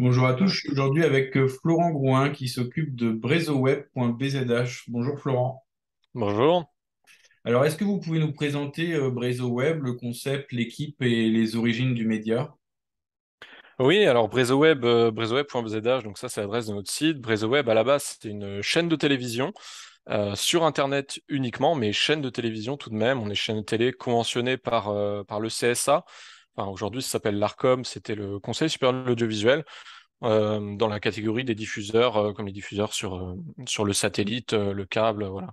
Bonjour à tous, je suis aujourd'hui avec Florent Grouin qui s'occupe de brezoweb.bzh. Bonjour Florent. Bonjour. Alors, est-ce que vous pouvez nous présenter BrezoWeb, le concept, l'équipe et les origines du média? Oui, alors BrezoWeb, brezoweb.bzh, donc ça c'est l'adresse de notre site. BrezoWeb à la base c'est une chaîne de télévision sur Internet uniquement, mais chaîne de télévision tout de même. On est chaîne de télé conventionnée par le CSA. Enfin, aujourd'hui ça s'appelle l'ARCOM, c'était le Conseil supérieur de l'audiovisuel, dans la catégorie des diffuseurs, comme les diffuseurs sur le satellite, le câble, voilà.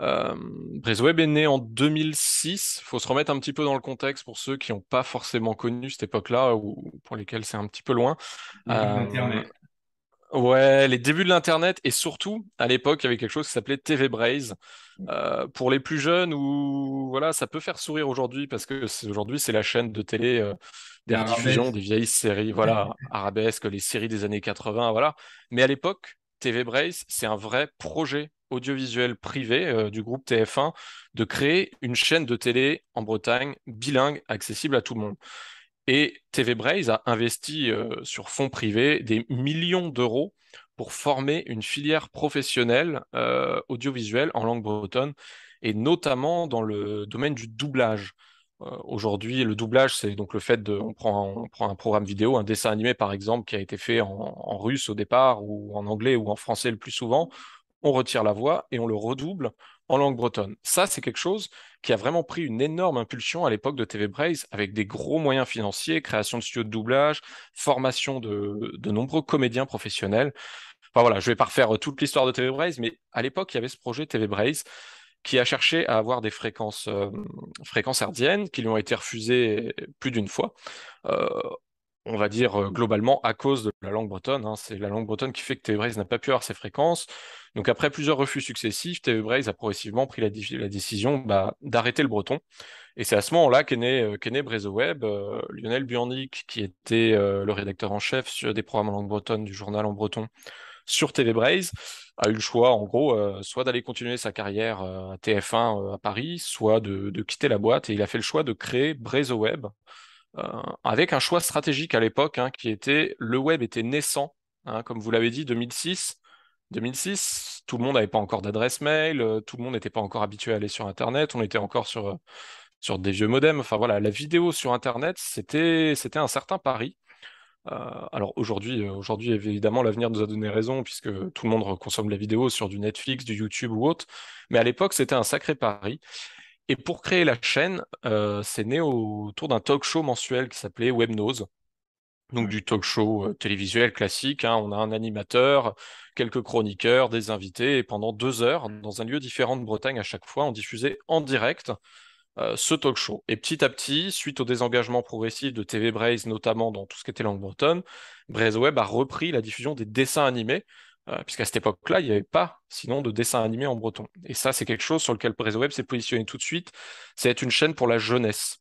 Euh, BrezoWeb est né en 2006. Il faut se remettre un petit peu dans le contexte pour ceux qui n'ont pas forcément connu cette époque-là ou pour lesquels c'est un petit peu loin. Début Euh, d'Internet. ouais, les débuts de l'Internet et surtout, à l'époque, il y avait quelque chose qui s'appelait TV Braze. Pour les plus jeunes, ou voilà, ça peut faire sourire aujourd'hui parce que aujourd'hui, c'est la chaîne de télé des rediffusions Arabesque. des vieilles séries, voilà, arabesques, les séries des années 80, voilà. Mais à l'époque, TV Braze, c'est un vrai projet audiovisuel privé du groupe TF1 de créer une chaîne de télé en Bretagne bilingue, accessible à tout le monde. Et TV Braze a investi sur fonds privés des millions d'euros pour former une filière professionnelle audiovisuelle en langue bretonne, et notamment dans le domaine du doublage. Aujourd'hui, le doublage, c'est donc le fait de, on prend un programme vidéo, un dessin animé par exemple, qui a été fait en russe au départ, ou en anglais, ou en français le plus souvent, on retire la voix et on le redouble en langue bretonne. Ça, c'est quelque chose qui a vraiment pris une énorme impulsion à l'époque de TV Braze, avec des gros moyens financiers, création de studios de doublage, formation de nombreux comédiens professionnels. Enfin voilà, je vais pas refaire toute l'histoire de TV Braze, mais à l'époque, il y avait ce projet TV Braze qui a cherché à avoir des fréquences hertziennes qui lui ont été refusées plus d'une fois. Euh, on va dire globalement à cause de la langue bretonne, hein. C'est la langue bretonne qui fait que TV Braze n'a pas pu avoir ses fréquences. Donc après plusieurs refus successifs, TV Braze a progressivement pris la décision d'arrêter le breton. Et c'est à ce moment-là qu'est né BrezoWeb. Lionel Burnick, qui était le rédacteur en chef des programmes en langue bretonne du journal en breton sur TV Braze, a eu le choix, en gros, soit d'aller continuer sa carrière à TF1 à Paris, soit de quitter la boîte. Et il a fait le choix de créer BrezoWeb, avec un choix stratégique à l'époque, hein, qui était le web était naissant, hein, comme vous l'avez dit, 2006. 2006, tout le monde n'avait pas encore d'adresse mail, tout le monde n'était pas encore habitué à aller sur Internet, on était encore sur des vieux modems. Enfin voilà, la vidéo sur Internet, c'était un certain pari. Alors aujourd'hui, évidemment, l'avenir nous a donné raison, puisque tout le monde consomme la vidéo sur du Netflix, du YouTube ou autre. Mais à l'époque, c'était un sacré pari. Et pour créer la chaîne, c'est né autour d'un talk show mensuel qui s'appelait Webnose. Donc du talk show télévisuel classique, hein. On a un animateur, quelques chroniqueurs, des invités, et pendant 2 heures, dans un lieu différent de Bretagne à chaque fois, on diffusait en direct ce talk show. Et petit à petit, suite au désengagement progressif de TV Braze, notamment dans tout ce qui était langue bretonne, BrezoWeb a repris la diffusion des dessins animés, puisqu'à cette époque-là, il n'y avait pas sinon de dessins animés en breton. Et ça, c'est quelque chose sur lequel BrezoWeb s'est positionné tout de suite, c'est être une chaîne pour la jeunesse.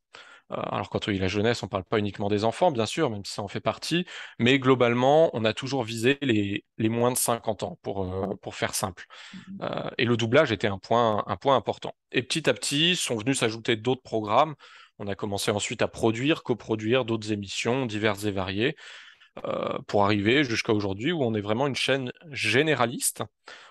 Alors quand on dit la jeunesse, on ne parle pas uniquement des enfants, bien sûr, même si ça en fait partie, mais globalement, on a toujours visé les moins de 50 ans, pour faire simple. Et le doublage était un point important. Et petit à petit, sont venus s'ajouter d'autres programmes. On a commencé ensuite à produire, coproduire d'autres émissions diverses et variées, pour arriver jusqu'à aujourd'hui où on est vraiment une chaîne généraliste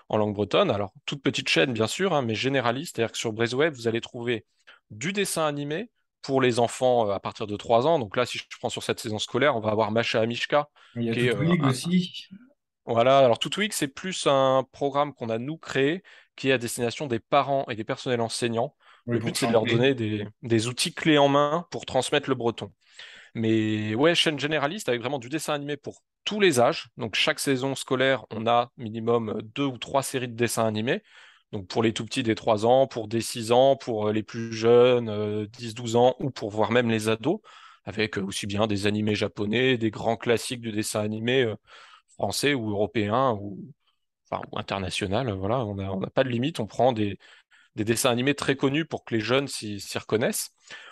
en langue bretonne. Alors, toute petite chaîne, bien sûr, hein, mais généraliste. C'est-à-dire que sur BrezoWeb, vous allez trouver du dessin animé pour les enfants à partir de 3 ans. Donc là, si je prends sur cette saison scolaire, on va avoir Macha Amishka, Il y a qui est Toute League aussi. voilà. Alors, ToutWeek, c'est plus un programme qu'on a nous créé, qui est à destination des parents et des personnels enseignants. Oui, Le pour but, c'est de leur chanter. donner des outils clés en main pour transmettre le breton. Mais ouais, chaîne généraliste avec vraiment du dessin animé pour tous les âges. Donc chaque saison scolaire, on a minimum 2 ou 3 séries de dessins animés. Donc pour les tout petits des 3 ans, pour des 6 ans, pour les plus jeunes, 10, 12 ans, ou pour voir même les ados, avec aussi bien des animés japonais, des grands classiques du dessin animé français ou européen, ou international. Voilà, on n'a pas de limite, on prend des dessins animés très connus pour que les jeunes s'y reconnaissent.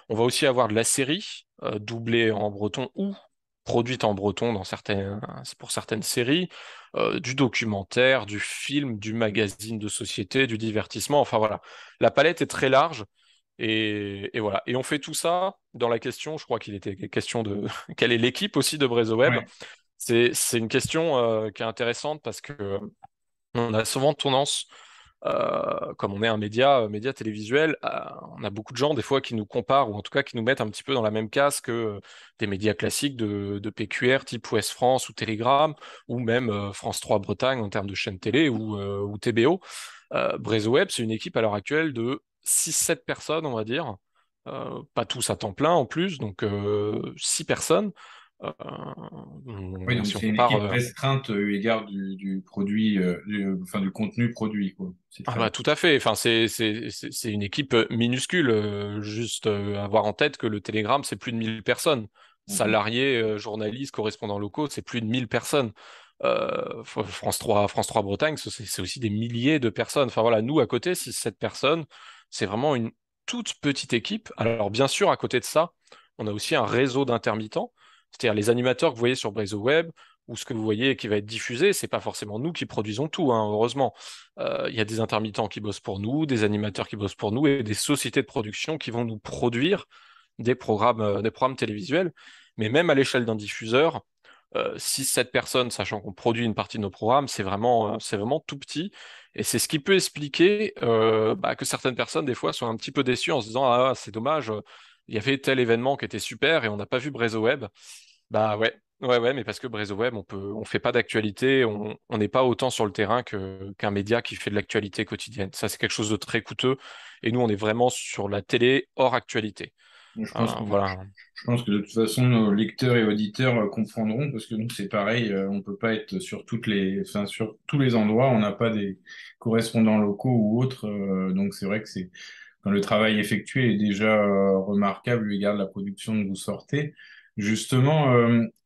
On va aussi avoir de la série, doublée en breton ou produite en breton pour certaines séries, du documentaire, du film, du magazine de société, du divertissement. Enfin voilà, la palette est très large. Et voilà. Et on fait tout ça dans la question, je crois qu'il était question de quelle est l'équipe aussi de BrezoWeb. Ouais. C'est une question qui est intéressante parce que on a souvent tendance, comme on est un média télévisuel, on a beaucoup de gens des fois qui nous comparent ou en tout cas qui nous mettent un petit peu dans la même case que des médias classiques de PQR type Ouest France ou Télégramme ou même France 3 Bretagne en termes de chaîne télé ou TBO. Brezo Web, c'est une équipe à l'heure actuelle de 6-7 personnes, on va dire. Pas tous à temps plein en plus, donc 6 personnes. Euh, Oui, donc si on c'est une compare, équipe restreinte eu égard du produit, enfin du contenu produit, quoi. C'est ah très bah tout à fait. Enfin, c'est une équipe minuscule. Juste avoir en tête que le Télégramme, c'est plus de 1000 personnes. Mhm. Salariés, journalistes, correspondants locaux, c'est plus de 1000 personnes. France 3 Bretagne, c'est aussi des milliers de personnes. Enfin voilà, nous à côté, 6-7 personnes, c'est vraiment une toute petite équipe. Alors bien sûr, à côté de ça, on a aussi un réseau d'intermittents, c'est-à-dire les animateurs que vous voyez sur Brezo Web ou ce que vous voyez qui va être diffusé, c'est pas forcément nous qui produisons tout, hein, heureusement. Il y a des intermittents qui bossent pour nous, des animateurs qui bossent pour nous et des sociétés de production qui vont nous produire des programmes télévisuels. Mais même à l'échelle d'un diffuseur, 6-7 personnes, sachant qu'on produit une partie de nos programmes, c'est vraiment tout petit. Et c'est ce qui peut expliquer que certaines personnes, des fois, sont un petit peu déçues en se disant, ah, c'est dommage, il y avait tel événement qui était super et on n'a pas vu Brezo Web. Bah ouais, ouais, mais parce que Brezo Web, on fait pas d'actualité, on n'est pas autant sur le terrain qu'un média qui fait de l'actualité quotidienne. Ça, c'est quelque chose de très coûteux. Et nous, on est vraiment sur la télé hors actualité. Voilà. Je pense que de toute façon, nos lecteurs et auditeurs comprendront, parce que nous, c'est pareil, on peut pas être sur enfin, sur tous les endroits, on n'a pas des correspondants locaux ou autres, donc c'est vrai que enfin, le travail effectué est déjà remarquable eu égard de la production que vous sortez. Justement,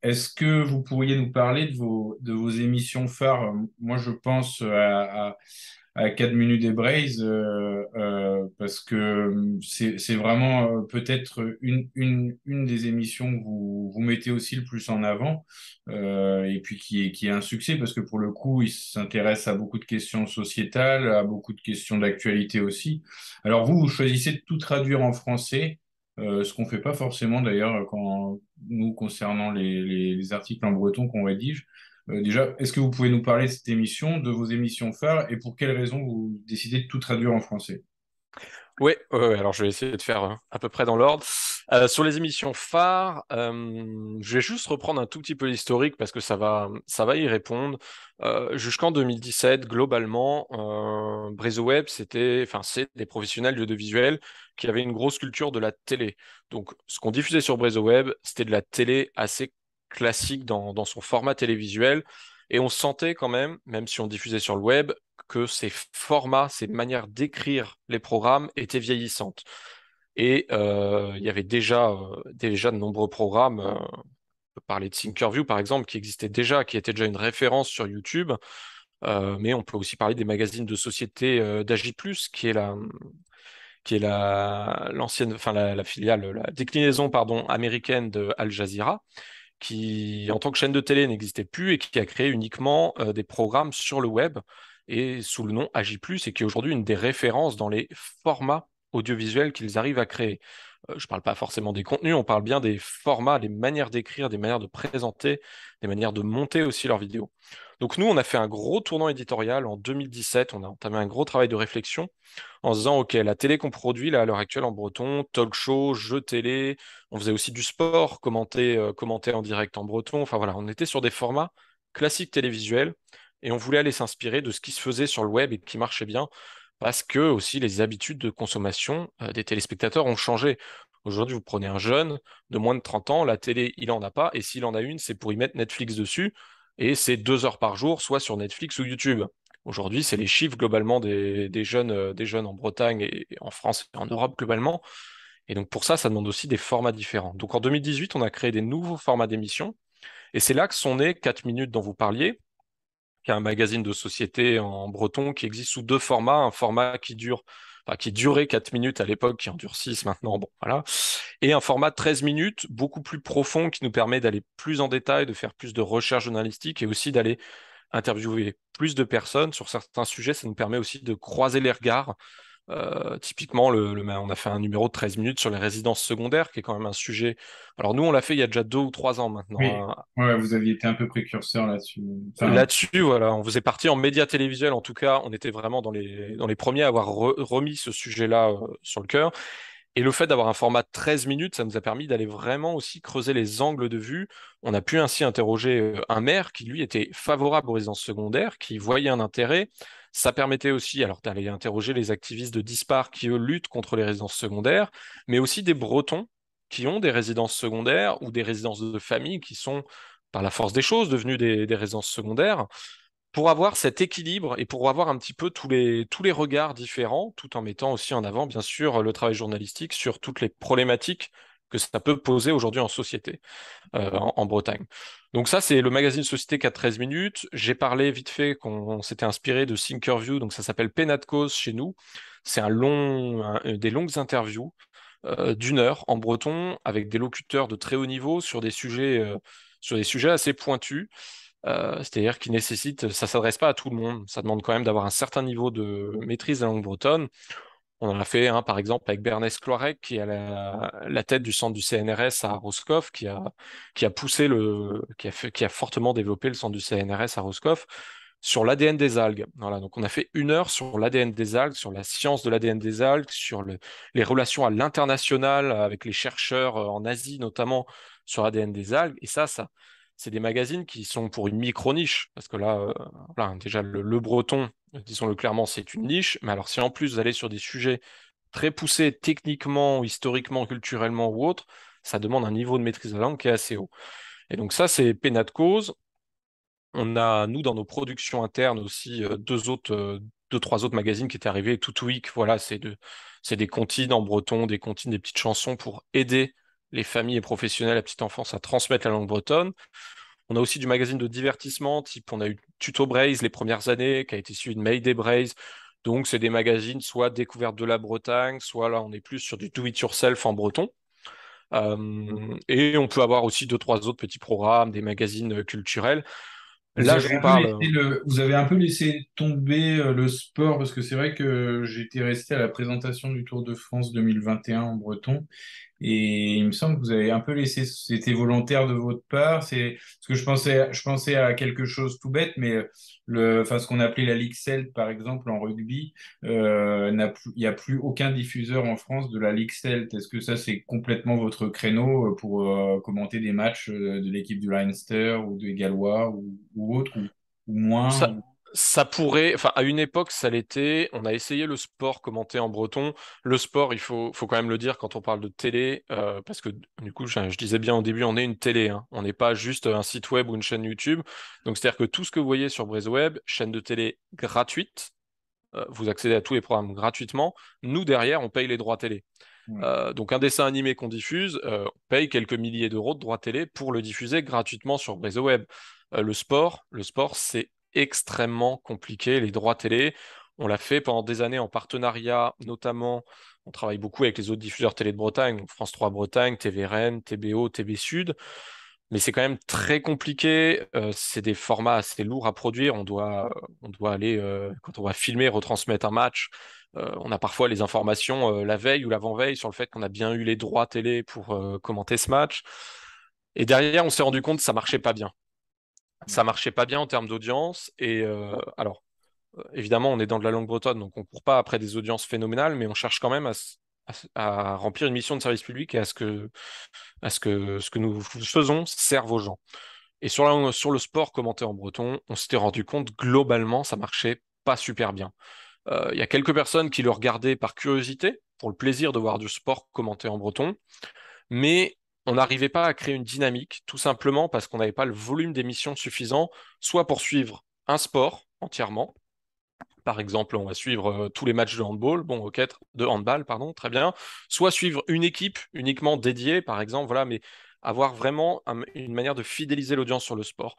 est-ce que vous pourriez nous parler de vos émissions phares? Moi, je pense à 4 minutes des Braves parce que c'est vraiment peut-être une des émissions que vous mettez aussi le plus en avant et puis qui est un succès parce que pour le coup, il s'intéresse à beaucoup de questions sociétales, à beaucoup de questions d'actualité aussi. Alors vous choisissez de tout traduire en français. Ce qu'on fait pas forcément d'ailleurs quand nous concernant les articles en breton qu'on rédige. Déjà, est-ce que vous pouvez nous parler de cette émission, de vos émissions phares et pour quelles raisons vous décidez de tout traduire en français? Ouais, alors je vais essayer de faire à peu près dans l'ordre. Sur les émissions phares, je vais juste reprendre un tout petit peu l'historique parce que ça va y répondre. Jusqu'en 2017, globalement, Brezo Web, c'est des professionnels de l'audiovisuel qui avaient une grosse culture de la télé. Donc, ce qu'on diffusait sur Brezo Web, c'était de la télé assez classique dans son format télévisuel. Et on sentait quand même si on diffusait sur le web, que ces formats, ces manières d'écrire les programmes étaient vieillissantes. Et il y avait déjà de nombreux programmes, on peut parler de Thinkerview par exemple, qui existait déjà, qui était déjà une référence sur YouTube, mais on peut aussi parler des magazines de société d'Agi+, qui est l'ancienne, enfin la filiale, la déclinaison, pardon, américaine de Al Jazeera, qui, en tant que chaîne de télé, n'existait plus et qui a créé uniquement des programmes sur le web et sous le nom Agi+, et qui est aujourd'hui une des références dans les formats audiovisuels qu'ils arrivent à créer. Je ne parle pas forcément des contenus, on parle bien des formats, des manières d'écrire, des manières de présenter, des manières de monter aussi leurs vidéos. Donc nous, on a fait un gros tournant éditorial en 2017, on a entamé un gros travail de réflexion en se disant, OK, la télé qu'on produit là, à l'heure actuelle en breton, talk show, jeux télé, on faisait aussi du sport, commenter en direct en breton, enfin voilà, on était sur des formats classiques télévisuels et on voulait aller s'inspirer de ce qui se faisait sur le web et qui marchait bien parce que aussi les habitudes de consommation des téléspectateurs ont changé. Aujourd'hui, vous prenez un jeune de moins de 30 ans, la télé, il en a pas, et s'il en a une, c'est pour y mettre Netflix dessus, et c'est 2 heures par jour, soit sur Netflix ou YouTube. Aujourd'hui, c'est les chiffres globalement des jeunes en Bretagne et en France et en Europe globalement. Et donc pour ça, ça demande aussi des formats différents. Donc en 2018, on a créé des nouveaux formats d'émissions. Et c'est là que sont nés 4 minutes dont vous parliez, qui est un magazine de société en breton qui existe sous 2 formats. Un format qui durait 4 minutes à l'époque, qui en dure 6 maintenant. Bon, voilà. Et un format de 13 minutes, beaucoup plus profond, qui nous permet d'aller plus en détail, de faire plus de recherche journalistique et aussi d'aller interviewer plus de personnes sur certains sujets. Ça nous permet aussi de croiser les regards Typiquement, on a fait un numéro de 13 minutes sur les résidences secondaires, qui est quand même un sujet. Alors nous, on l'a fait il y a déjà 2 ou 3 ans Oui, maintenant, hein. ouais, vous aviez été un peu précurseur là-dessus. Enfin, Là-dessus, voilà, on faisait partie en médias télévisuels, en tout cas, on était vraiment dans les premiers à avoir remis ce sujet-là sur le cœur. Et le fait d'avoir un format de 13 minutes, ça nous a permis d'aller vraiment aussi creuser les angles de vue. On a pu ainsi interroger un maire qui, lui, était favorable aux résidences secondaires, qui voyait un intérêt. Ça permettait aussi, alors, d'aller interroger les activistes de Dispar qui, eux, luttent contre les résidences secondaires, mais aussi des Bretons qui ont des résidences secondaires ou des résidences de famille qui sont, par la force des choses, devenues des résidences secondaires pour avoir cet équilibre et pour avoir un petit peu tous les regards différents, tout en mettant aussi en avant, bien sûr, le travail journalistique sur toutes les problématiques que ça peut poser aujourd'hui en société, en Bretagne. Donc ça, c'est le magazine Société 4-13 minutes. J'ai parlé vite fait qu'on s'était inspiré de Thinkerview, donc ça s'appelle Pénat de cause chez nous. C'est des longues interviews d'1 heure en breton avec des locuteurs de très haut niveau sur des sujets assez pointus. C'est-à-dire qui nécessite, ça s'adresse pas à tout le monde, ça demande quand même d'avoir un certain niveau de maîtrise de la langue bretonne. On en a fait un, par exemple, avec Bernès Cloirec, qui est à la tête du centre du CNRS à Roscoff, qui a fortement développé le centre du CNRS à Roscoff sur l'ADN des algues. Voilà, donc on a fait 1 heure sur l'ADN des algues, sur la science de l'ADN des algues, sur les relations à l'international avec les chercheurs en Asie, notamment sur l'ADN des algues. Et ça, c'est des magazines qui sont pour une micro-niche, parce que là, voilà, déjà, le breton, disons-le clairement, c'est une niche. Mais alors, si en plus vous allez sur des sujets très poussés techniquement, historiquement, culturellement ou autre, ça demande un niveau de maîtrise de la langue qui est assez haut. Et donc ça, c'est Pénat de cause. On a, nous, dans nos productions internes aussi, deux, trois autres magazines qui étaient arrivés. Tout Week, voilà, c'est des comptines en breton, des comptines, des petites chansons pour aider les familles et professionnels, la petite enfance à transmettre la langue bretonne. On a aussi du magazine de divertissement, type on a eu Tuto Braise les premières années, qui a été suivi de Mayday Braise. Donc, c'est des magazines soit découverte de la Bretagne, soit là, on est plus sur du do-it-yourself en breton. Et on peut avoir aussi 2, 3 autres petits programmes, des magazines culturels. Là, je vous parle. Vous avez un peu laissé tomber le sport parce que c'est vrai que j'étais resté à la présentation du Tour de France 2021 en breton. Et il me semble que vous avez un peu laissé, c'était volontaire de votre part. C'est parce que je pensais à quelque chose tout bête, mais enfin ce qu'on appelait la Ligue Celt par exemple en rugby, il n'y a plus aucun diffuseur en France de la Ligue Celt. Est-ce que ça c'est complètement votre créneau pour commenter des matchs de l'équipe du Leinster ou des Gallois ou autres ou moins? Ça, ça pourrait, enfin, à une époque, ça l'était. On a essayé le sport commenté en breton. Le sport, il faut quand même le dire quand on parle de télé, parce que du coup, je disais bien au début, on est une télé, hein. On n'est pas juste un site web ou une chaîne YouTube. Donc, c'est-à-dire que tout ce que vous voyez sur BreaseWeb, chaîne de télé gratuite, vous accédez à tous les programmes gratuitement. Nous, derrière, on paye les droits télé. Ouais. Donc, un dessin animé qu'on diffuse, on paye quelques milliers d'euros de droits télé pour le diffuser gratuitement sur BreaseWeb. Le sport, c'est extrêmement compliqué. Les droits télé, on l'a fait pendant des années en partenariat, notamment, on travaille beaucoup avec les autres diffuseurs télé de Bretagne, donc France 3 Bretagne, TVRN, TBO, TB Sud. Mais c'est quand même très compliqué. C'est des formats assez lourds à produire. On doit aller, quand on va filmer, retransmettre un match. On a parfois les informations la veille ou l'avant-veille sur le fait qu'on a bien eu les droits télé pour commenter ce match. Et derrière, on s'est rendu compte que ça marchait pas bien. Ça marchait pas bien en termes d'audience. Et alors, évidemment, on est dans de la langue bretonne, donc on court pas après des audiences phénoménales, mais on cherche quand même à remplir une mission de service public et à ce que nous faisons serve aux gens. Et sur le sport commenté en breton, on s'était rendu compte globalement, ça marchait pas super bien. Il y a quelques personnes qui le regardaient par curiosité, pour le plaisir de voir du sport commenté en breton, mais on n'arrivait pas à créer une dynamique, tout simplement parce qu'on n'avait pas le volume d'émissions suffisant, soit pour suivre un sport entièrement. Par exemple, on va suivre tous les matchs de handball, bon, ok, de handball, pardon, très bien. Soit suivre une équipe uniquement dédiée, par exemple, voilà, mais avoir vraiment une manière de fidéliser l'audience sur le sport.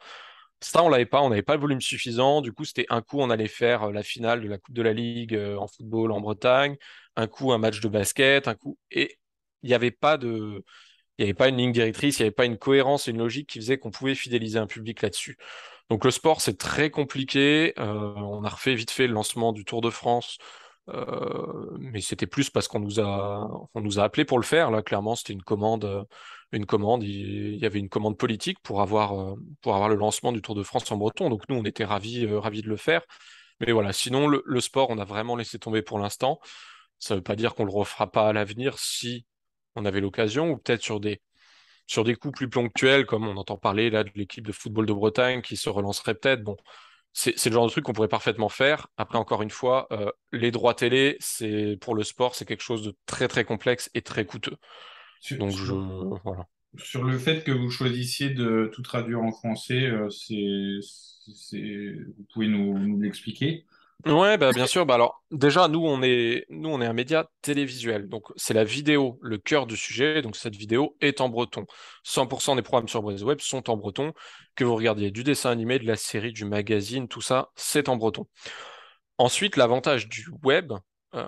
Ça, on n'avait pas le volume suffisant. Du coup, c'était un coup, on allait faire la finale de la Coupe de la Ligue en football en Bretagne, un coup, un match de basket, un coup, et il n'y avait pas de, il n'y avait pas une ligne directrice, il n'y avait pas une cohérence et une logique qui faisait qu'on pouvait fidéliser un public là-dessus. Donc le sport, c'est très compliqué. On a refait vite fait le lancement du Tour de France. Mais c'était plus parce on nous a appelé pour le faire. Là, clairement, c'était une commande. Il y avait une commande politique pour avoir le lancement du Tour de France en breton. Donc nous, on était ravis de le faire. Mais voilà, sinon, le sport, on a vraiment laissé tomber pour l'instant. Ça ne veut pas dire qu'on le refera pas à l'avenir si on avait l'occasion, ou peut-être sur des coups plus ponctuels, comme on entend parler là de l'équipe de football de Bretagne qui se relancerait peut-être. Bon, c'est le genre de truc qu'on pourrait parfaitement faire. Après, encore une fois, les droits télé, pour le sport, c'est quelque chose de très très complexe et très coûteux. Sur, Donc sur- voilà. sur le fait que vous choisissiez de tout traduire en français, vous pouvez nous l'expliquer? Ouais, bah bien sûr. Bah alors, déjà, nous, on est un média télévisuel. Donc, c'est la vidéo, le cœur du sujet. Donc, cette vidéo est en breton. 100% des programmes sur Web sont en breton. Que vous regardiez du dessin animé, de la série, du magazine, tout ça, c'est en breton. Ensuite, l'avantage du web, euh,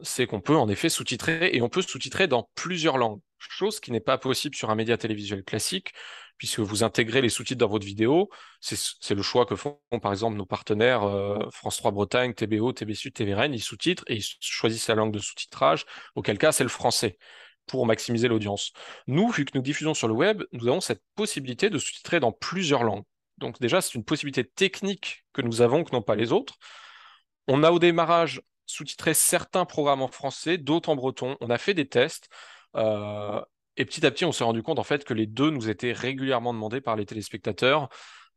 c'est qu'on peut en effet sous-titrer et on peut sous-titrer dans plusieurs langues, chose qui n'est pas possible sur un média télévisuel classique, puisque vous intégrez les sous-titres dans votre vidéo. C'est le choix que font par exemple nos partenaires France 3 Bretagne, TBO, TB Sud, TV Rennes. Ils sous-titrent et ils choisissent la langue de sous-titrage, auquel cas c'est le français pour maximiser l'audience. Nous, vu que nous diffusons sur le web, nous avons cette possibilité de sous-titrer dans plusieurs langues. Donc déjà, c'est une possibilité technique que nous avons que n'ont pas les autres. On a au démarrage sous-titré certains programmes en français, d'autres en breton. On a fait des tests euh, et petit à petit, on s'est rendu compte en fait que les deux nous étaient régulièrement demandés par les téléspectateurs.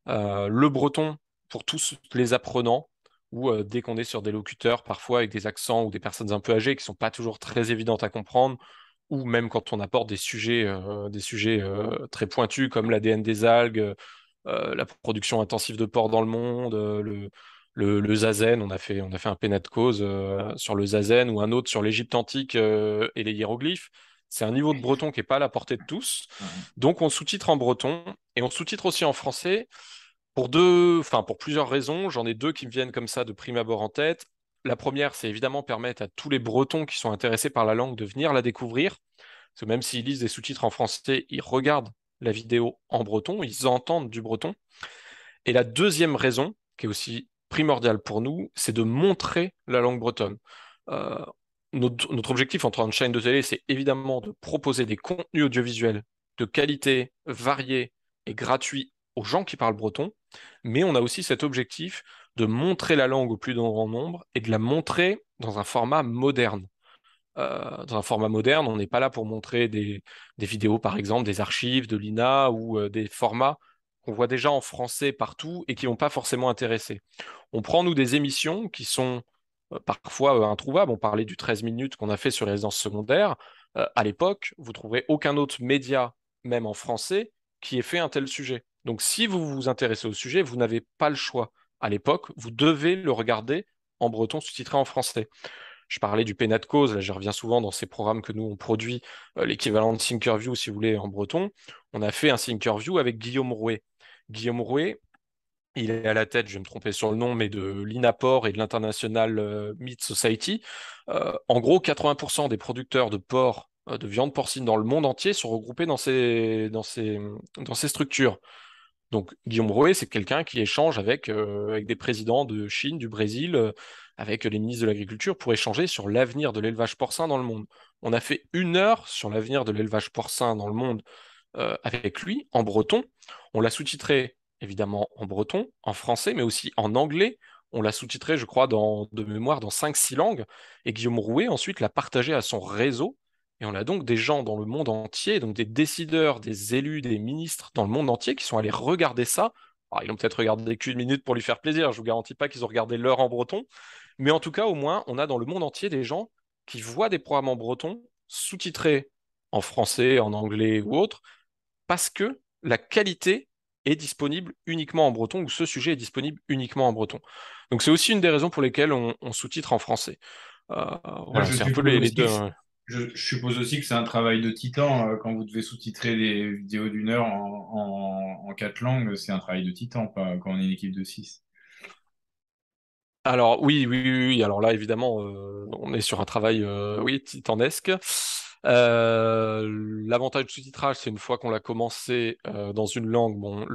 Le breton pour tous les apprenants, ou dès qu'on est sur des locuteurs, parfois avec des accents ou des personnes un peu âgées qui sont pas toujours très évidentes à comprendre, ou même quand on apporte des sujets très pointus comme l'ADN des algues, la production intensive de porc dans le monde, le zazen. On a fait un pénat de cause sur le zazen ou un autre sur l'Égypte antique et les hiéroglyphes. C'est un niveau de breton qui n'est pas à la portée de tous. Donc on sous-titre en breton et on sous-titre aussi en français pour plusieurs raisons. J'en ai deux qui me viennent comme ça de prime abord en tête. La première, c'est évidemment permettre à tous les Bretons qui sont intéressés par la langue de venir la découvrir. Parce que même s'ils lisent des sous-titres en français, ils regardent la vidéo en breton, ils entendent du breton. Et la deuxième raison, qui est aussi primordiale pour nous, c'est de montrer la langue bretonne. Euh, notre objectif en tant que chaîne de télé, c'est évidemment de proposer des contenus audiovisuels de qualité, variés et gratuits aux gens qui parlent breton, mais on a aussi cet objectif de montrer la langue au plus grand nombre et de la montrer dans un format moderne. Dans un format moderne, on n'est pas là pour montrer des vidéos, par exemple, des archives de l'INA ou des formats qu'on voit déjà en français partout et qui vont pas forcément intéresser. On prend, nous, des émissions qui sont parfois introuvables. On parlait du 13 minutes qu'on a fait sur les résidences secondaires. À l'époque, vous trouverez aucun autre média, même en français, qui ait fait un tel sujet. Donc, si vous vous intéressez au sujet, vous n'avez pas le choix. À l'époque, vous devez le regarder en breton sous-titré en français. Je parlais du Pénat de cause, là je reviens souvent dans ces programmes que nous on produit, l'équivalent de Thinkerview si vous voulez en breton. On a fait un Thinkerview avec Guillaume Rouet. Guillaume Rouet, il est à la tête, je vais me tromper sur le nom, mais de l'INAPOR et de l'International Meat Society. En gros, 80% des producteurs de porc, de viande porcine dans le monde entier sont regroupés dans ces structures. Donc Guillaume Rouet, c'est quelqu'un qui échange avec des présidents de Chine, du Brésil, avec les ministres de l'Agriculture pour échanger sur l'avenir de l'élevage porcin dans le monde. On a fait 1 heure sur l'avenir de l'élevage porcin dans le monde avec lui, en breton. On l'a sous-titré évidemment en breton, en français, mais aussi en anglais. On l'a sous-titré, je crois, de mémoire, dans 5 6 langues. Et Guillaume Rouet, ensuite, l'a partagé à son réseau. Et on a donc des gens dans le monde entier, donc des décideurs, des élus, des ministres dans le monde entier qui sont allés regarder ça. Alors, ils ont peut-être regardé qu'une minute pour lui faire plaisir, je vous garantis pas qu'ils ont regardé l'heure en breton, mais en tout cas, au moins, on a dans le monde entier des gens qui voient des programmes en breton sous-titrés en français, en anglais ou autre, parce que la qualité est disponible uniquement en breton, ou ce sujet est disponible uniquement en breton. Donc c'est aussi une des raisons pour lesquelles on sous-titre en français. Là, Voilà, c'est un peu les deux. je suppose aussi que c'est un travail de titan quand vous devez sous-titrer des vidéos d'1 heure en 4 langues, c'est un travail de titan pas, quand on est une équipe de 6. Alors oui. Alors là, évidemment, on est sur un travail, oui, titanesque. L'avantage du sous-titrage, c'est une fois qu'on l'a commencé dans une langue, bon,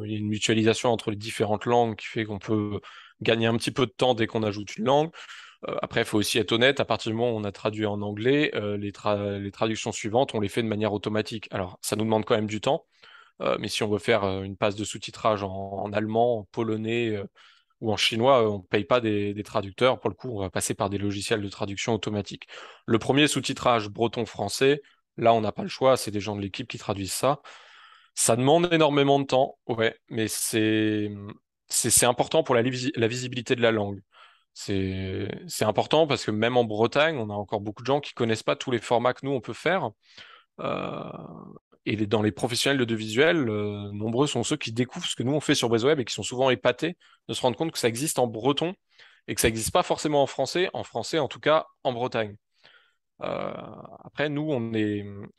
il y a une mutualisation entre les différentes langues qui fait qu'on peut gagner un petit peu de temps dès qu'on ajoute une langue. Après, il faut aussi être honnête, à partir du moment où on a traduit en anglais, les traductions suivantes, on les fait de manière automatique. Alors, ça nous demande quand même du temps, mais si on veut faire une passe de sous-titrage en allemand, en polonais ou en chinois, on ne paye pas des traducteurs. Pour le coup, on va passer par des logiciels de traduction automatique. Le premier sous-titrage breton-français, là, on n'a pas le choix, c'est des gens de l'équipe qui traduisent ça. Ça demande énormément de temps, ouais, mais c'est important pour la visibilité de la langue. C'est important parce que même en Bretagne, on a encore beaucoup de gens qui connaissent pas tous les formats que nous on peut faire. Euh, dans les professionnels de l'audiovisuel, nombreux sont ceux qui découvrent ce que nous on fait sur BrésoWeb et qui sont souvent épatés de se rendre compte que ça existe en breton et que ça n'existe pas forcément en français en tout cas en Bretagne. Euh, Après, nous,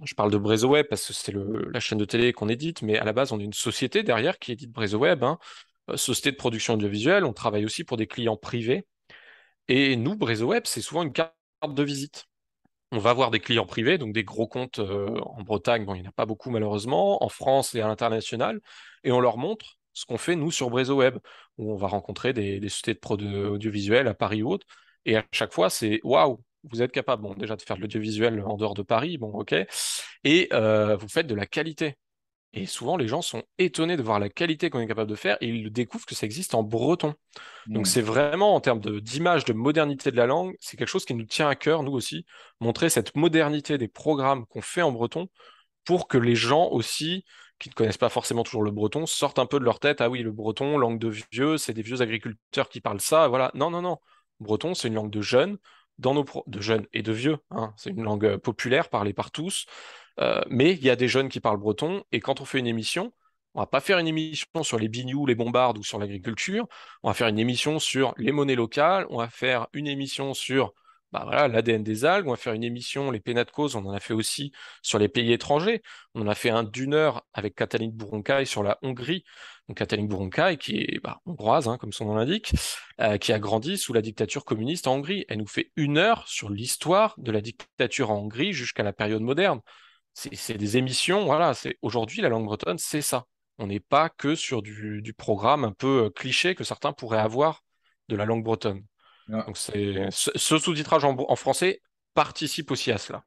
je parle de BrésoWeb parce que c'est la chaîne de télé qu'on édite, mais à la base, on est une société derrière qui édite BrésoWeb, hein, société de production audiovisuelle. On travaille aussi pour des clients privés. Et nous, BrésoWeb, c'est souvent une carte de visite. On va voir des clients privés, donc des gros comptes en Bretagne, bon, il n'y en a pas beaucoup malheureusement, en France et à l'international, et on leur montre ce qu'on fait nous sur BrésoWeb, où on va rencontrer des sociétés de audiovisuels à Paris ou autres, et à chaque fois c'est waouh, vous êtes capable, bon, déjà de faire de l'audiovisuel en dehors de Paris, bon, ok, et vous faites de la qualité. Et souvent, les gens sont étonnés de voir la qualité qu'on est capable de faire et ils découvrent que ça existe en breton. Donc Ouais. c'est vraiment en termes d'image, de modernité de la langue, c'est quelque chose qui nous tient à cœur, nous aussi, montrer cette modernité des programmes qu'on fait en breton pour que les gens aussi, qui ne connaissent pas forcément toujours le breton, sortent un peu de leur tête, ah oui, le breton, langue de vieux, c'est des vieux agriculteurs qui parlent ça, voilà. Non, non, non. Breton, c'est une langue de jeunes, de jeunes et de vieux, hein. C'est une langue populaire, parlée par tous. Mais il y a des jeunes qui parlent breton, et quand on fait une émission, on va pas faire une émission sur les binious, les bombardes ou sur l'agriculture, on va faire une émission sur les monnaies locales, on va faire une émission sur bah voilà, l'ADN des algues, on va faire une émission, les pénats de cause, on en a fait aussi sur les pays étrangers. On en a fait un d'1 heure avec Katalin Bouronkai sur la Hongrie. Donc Katalin Bouronkai, qui est bah, hongroise, hein, comme son nom l'indique, qui a grandi sous la dictature communiste en Hongrie. Elle nous fait 1 heure sur l'histoire de la dictature en Hongrie jusqu'à la période moderne. C'est des émissions, voilà, aujourd'hui la langue bretonne, c'est ça. On n'est pas que sur du programme un peu cliché que certains pourraient avoir de la langue bretonne. Alors, Donc ce sous-titrage en français participe aussi à cela.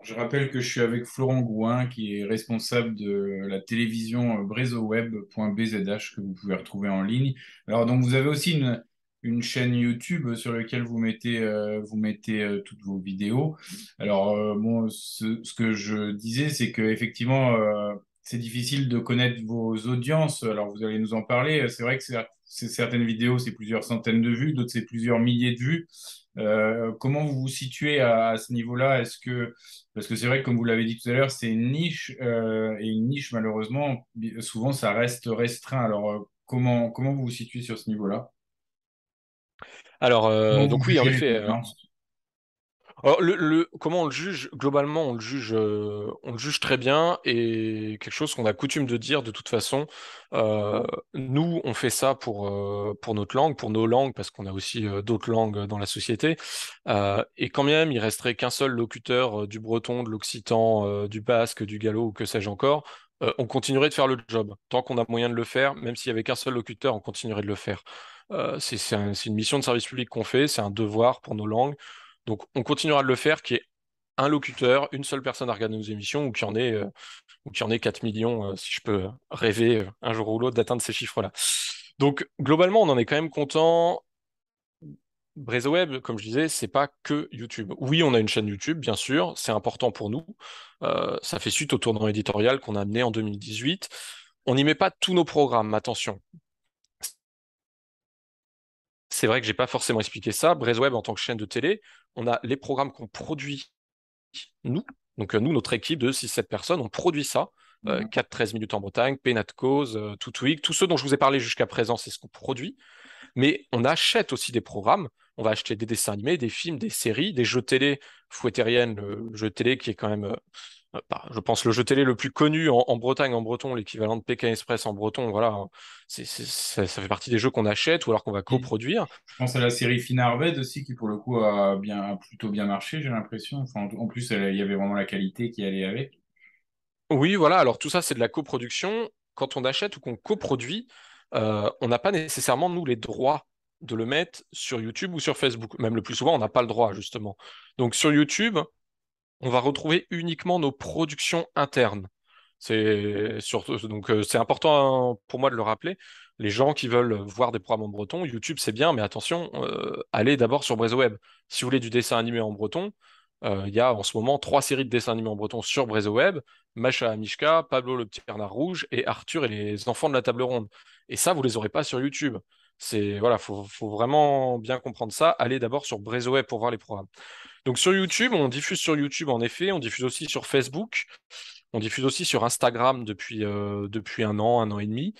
je rappelle que je suis avec Florent Gouin, qui est responsable de la télévision brezoweb.bzh que vous pouvez retrouver en ligne. Alors, donc, vous avez aussi une chaîne YouTube sur laquelle vous mettez toutes vos vidéos. Alors, bon, ce que je disais, c'est que effectivement, c'est difficile de connaître vos audiences. Alors, vous allez nous en parler. C'est vrai que certaines vidéos, c'est plusieurs centaines de vues, d'autres, c'est plusieurs milliers de vues. Comment vous vous situez à ce niveau-là? Parce que c'est vrai que comme vous l'avez dit tout à l'heure, c'est une niche et une niche malheureusement souvent ça reste restreint. Alors comment vous vous situez sur ce niveau-là? Alors, Comment vous donc oui, en jugez les effet. audiences? Alors, comment on le juge? Globalement, on le juge très bien et quelque chose qu'on a coutume de dire de toute façon. Nous, on fait ça pour notre langue, pour nos langues, parce qu'on a aussi d'autres langues dans la société. Et quand même, il resterait qu'un seul locuteur du breton, de l'occitan, du basque, du gallo ou que sais-je encore. On continuerait de faire le job. Tant qu'on a moyen de le faire, même s'il y avait qu'un seul locuteur, on continuerait de le faire. C'est une mission de service public qu'on fait, c'est un devoir pour nos langues. Donc, on continuera de le faire, qui est un locuteur, une seule personne à regarder nos émissions, ou qu'il y en ait 4 millions, si je peux rêver un jour ou l'autre d'atteindre ces chiffres-là. Donc, globalement, on en est quand même content. BrésoWeb, comme je disais, c'est pas que YouTube. Oui, on a une chaîne YouTube, bien sûr, c'est important pour nous. Ça fait suite au tournant éditorial qu'on a amené en 2018. On n'y met pas tous nos programmes, attention. C'est vrai que j'ai pas forcément expliqué ça. BrésoWeb, en tant que chaîne de télé, on a les programmes qu'on produit nous, donc nous, notre équipe de 6-7 personnes, on produit ça. 4-13 minutes en Bretagne, Pénat de cause, Tout Week, tous ceux dont je vous ai parlé jusqu'à présent, c'est ce qu'on produit. Mais on achète aussi des programmes. On va acheter des dessins animés, des films, des séries, des jeux télé. Fouetterienne, le jeu télé qui est quand même, bah, je pense, le jeu télé le plus connu en Bretagne, en breton, l'équivalent de Pékin Express en breton. Voilà, ça fait partie des jeux qu'on achète ou alors qu'on va Et coproduire. je pense à la série Finarved aussi qui pour le coup a plutôt bien marché, j'ai l'impression. Enfin, en plus, il y avait vraiment la qualité qui allait avec. Oui, voilà. Alors tout ça, c'est de la coproduction. Quand on achète ou qu'on coproduit, on n'a pas nécessairement, nous, les droits. de le mettre sur YouTube ou sur Facebook. Même le plus souvent, on n'a pas le droit, justement. Donc sur YouTube, on va retrouver uniquement nos productions internes. C'est important pour moi de le rappeler. Les gens qui veulent voir des programmes en breton, YouTube c'est bien, mais attention, allez d'abord sur BrézoWeb. Si vous voulez du dessin animé en breton, il y a en ce moment 3 séries de dessins animés en breton sur BrézoWeb, Macha Mishka, Pablo le petit renard rouge et Arthur et les enfants de la table ronde. Et ça, vous les aurez pas sur YouTube. Voilà, faut vraiment bien comprendre ça. Allez d'abord sur BrézoWeb pour voir les programmes. Donc sur YouTube, on diffuse sur YouTube en effet, on diffuse aussi sur Facebook, on diffuse aussi sur Instagram depuis un an et demi.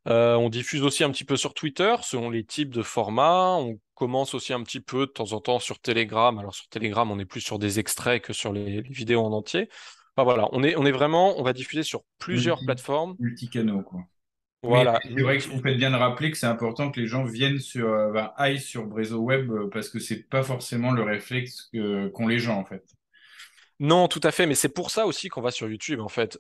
On diffuse aussi un petit peu sur Twitter selon les types de formats. On commence aussi un petit peu de temps en temps sur Telegram. Alors sur Telegram, on est plus sur des extraits que sur les vidéos en entier. Enfin voilà, on est vraiment, on va diffuser sur plusieurs Multi, plateformes. multicanaux, quoi. Mais Voilà, c'est vrai que vous faites bien de rappeler que c'est important que les gens viennent aillent sur Brezo Web parce que c'est pas forcément le réflexe qu'ont les gens en fait. Non, tout à fait, mais c'est pour ça aussi qu'on va sur YouTube, en fait.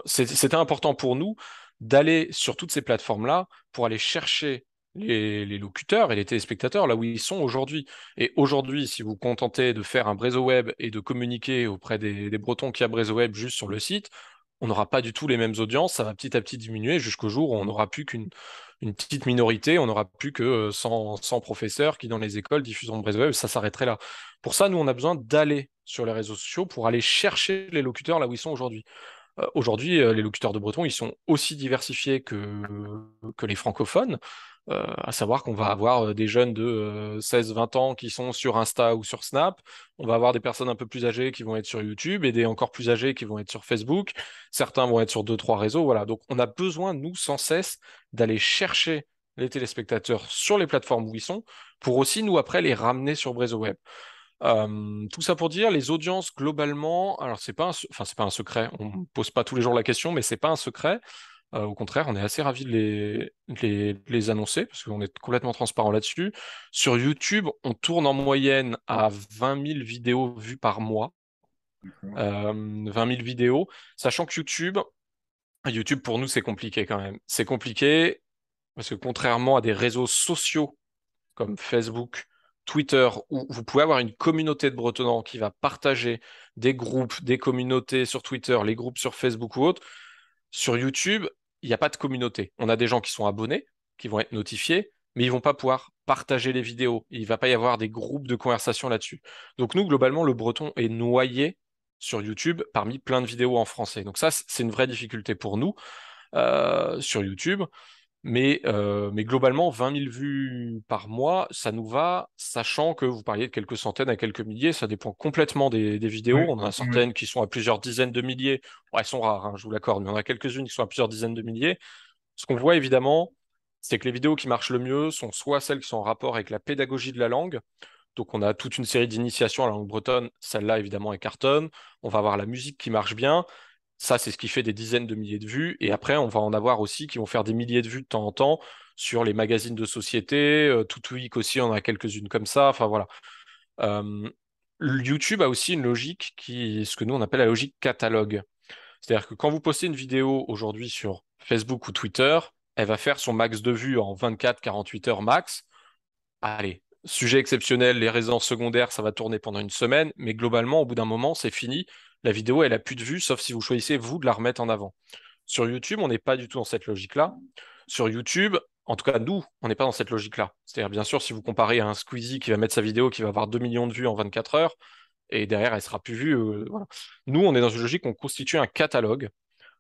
C'était important pour nous d'aller sur toutes ces plateformes-là pour aller chercher les locuteurs et les téléspectateurs là où ils sont aujourd'hui. Et aujourd'hui, si vous vous contentez de faire un Brezo Web et de communiquer auprès des Bretons qui a Brezo Web juste sur le site, on n'aura pas du tout les mêmes audiences, ça va petit à petit diminuer jusqu'au jour où on n'aura plus qu'une petite minorité, on n'aura plus que 100 professeurs qui dans les écoles diffusent en Brezo Web, ça s'arrêterait là. Pour ça, nous, on a besoin d'aller sur les réseaux sociaux pour aller chercher les locuteurs là où ils sont aujourd'hui. Aujourd'hui, les locuteurs de breton, ils sont aussi diversifiés que les francophones, à savoir qu'on va avoir des jeunes de 16-20 ans qui sont sur Insta ou sur Snap, on va avoir des personnes un peu plus âgées qui vont être sur YouTube et des encore plus âgés qui vont être sur Facebook, certains vont être sur deux, trois réseaux, voilà. Donc on a besoin, nous, sans cesse, d'aller chercher les téléspectateurs sur les plateformes où ils sont, pour aussi, nous, après, les ramener sur Brezo Web. Tout ça pour dire, les audiences globalement, alors c'est pas un secret, on ne pose pas tous les jours la question, mais c'est pas un secret. Au contraire, on est assez ravis de les annoncer parce qu'on est complètement transparent là-dessus. Sur YouTube, on tourne en moyenne à 20 000 vidéos vues par mois. D'accord. 20 000 vidéos, sachant que YouTube pour nous c'est compliqué quand même. C'est compliqué parce que contrairement à des réseaux sociaux comme Facebook, Twitter, où vous pouvez avoir une communauté de Bretonnants qui va partager des groupes, des communautés sur Twitter, les groupes sur Facebook ou autres. Sur YouTube, il n'y a pas de communauté. On a des gens qui sont abonnés, qui vont être notifiés, mais ils vont pas pouvoir partager les vidéos. Il va pas y avoir des groupes de conversation là-dessus. Donc nous, globalement, le breton est noyé sur YouTube parmi plein de vidéos en français. Donc ça, c'est une vraie difficulté pour nous sur YouTube. Mais globalement, 20 000 vues par mois, ça nous va, sachant que vous parliez de quelques centaines à quelques milliers, ça dépend complètement des vidéos. Ouais, On en a ouais. certaines qui sont à plusieurs dizaines de milliers. Bon, elles sont rares, hein, je vous l'accorde, mais on a quelques-unes qui sont à plusieurs dizaines de milliers. Ce qu'on voit évidemment, c'est que les vidéos qui marchent le mieux sont soit celles qui sont en rapport avec la pédagogie de la langue. Donc on a toute une série d'initiations à la langue bretonne. Celle-là, évidemment, est cartonne. On va avoir la musique qui marche bien. Ça, c'est ce qui fait des dizaines de milliers de vues. Et après, on va en avoir aussi qui vont faire des milliers de vues de temps en temps sur les magazines de société. Tout Week aussi, on en a quelques-unes comme ça. Enfin voilà. Euh, YouTube a aussi une logique ce que nous on appelle la logique catalogue. C'est-à-dire que quand vous postez une vidéo aujourd'hui sur Facebook ou Twitter, elle va faire son max de vues en 24-48 heures max. Allez, sujet exceptionnel, les résidences secondaires, ça va tourner pendant une semaine, mais globalement, au bout d'un moment, c'est fini. La vidéo, elle a plus de vues, sauf si vous choisissez, vous, de la remettre en avant. Sur YouTube, on n'est pas du tout dans cette logique-là. Sur YouTube, en tout cas, nous, on n'est pas dans cette logique-là. C'est-à-dire, bien sûr, si vous comparez à un Squeezie qui va mettre sa vidéo, qui va avoir 2 millions de vues en 24 heures, et derrière, elle sera plus vue. Voilà. Nous, on est dans une logique, on constitue un catalogue.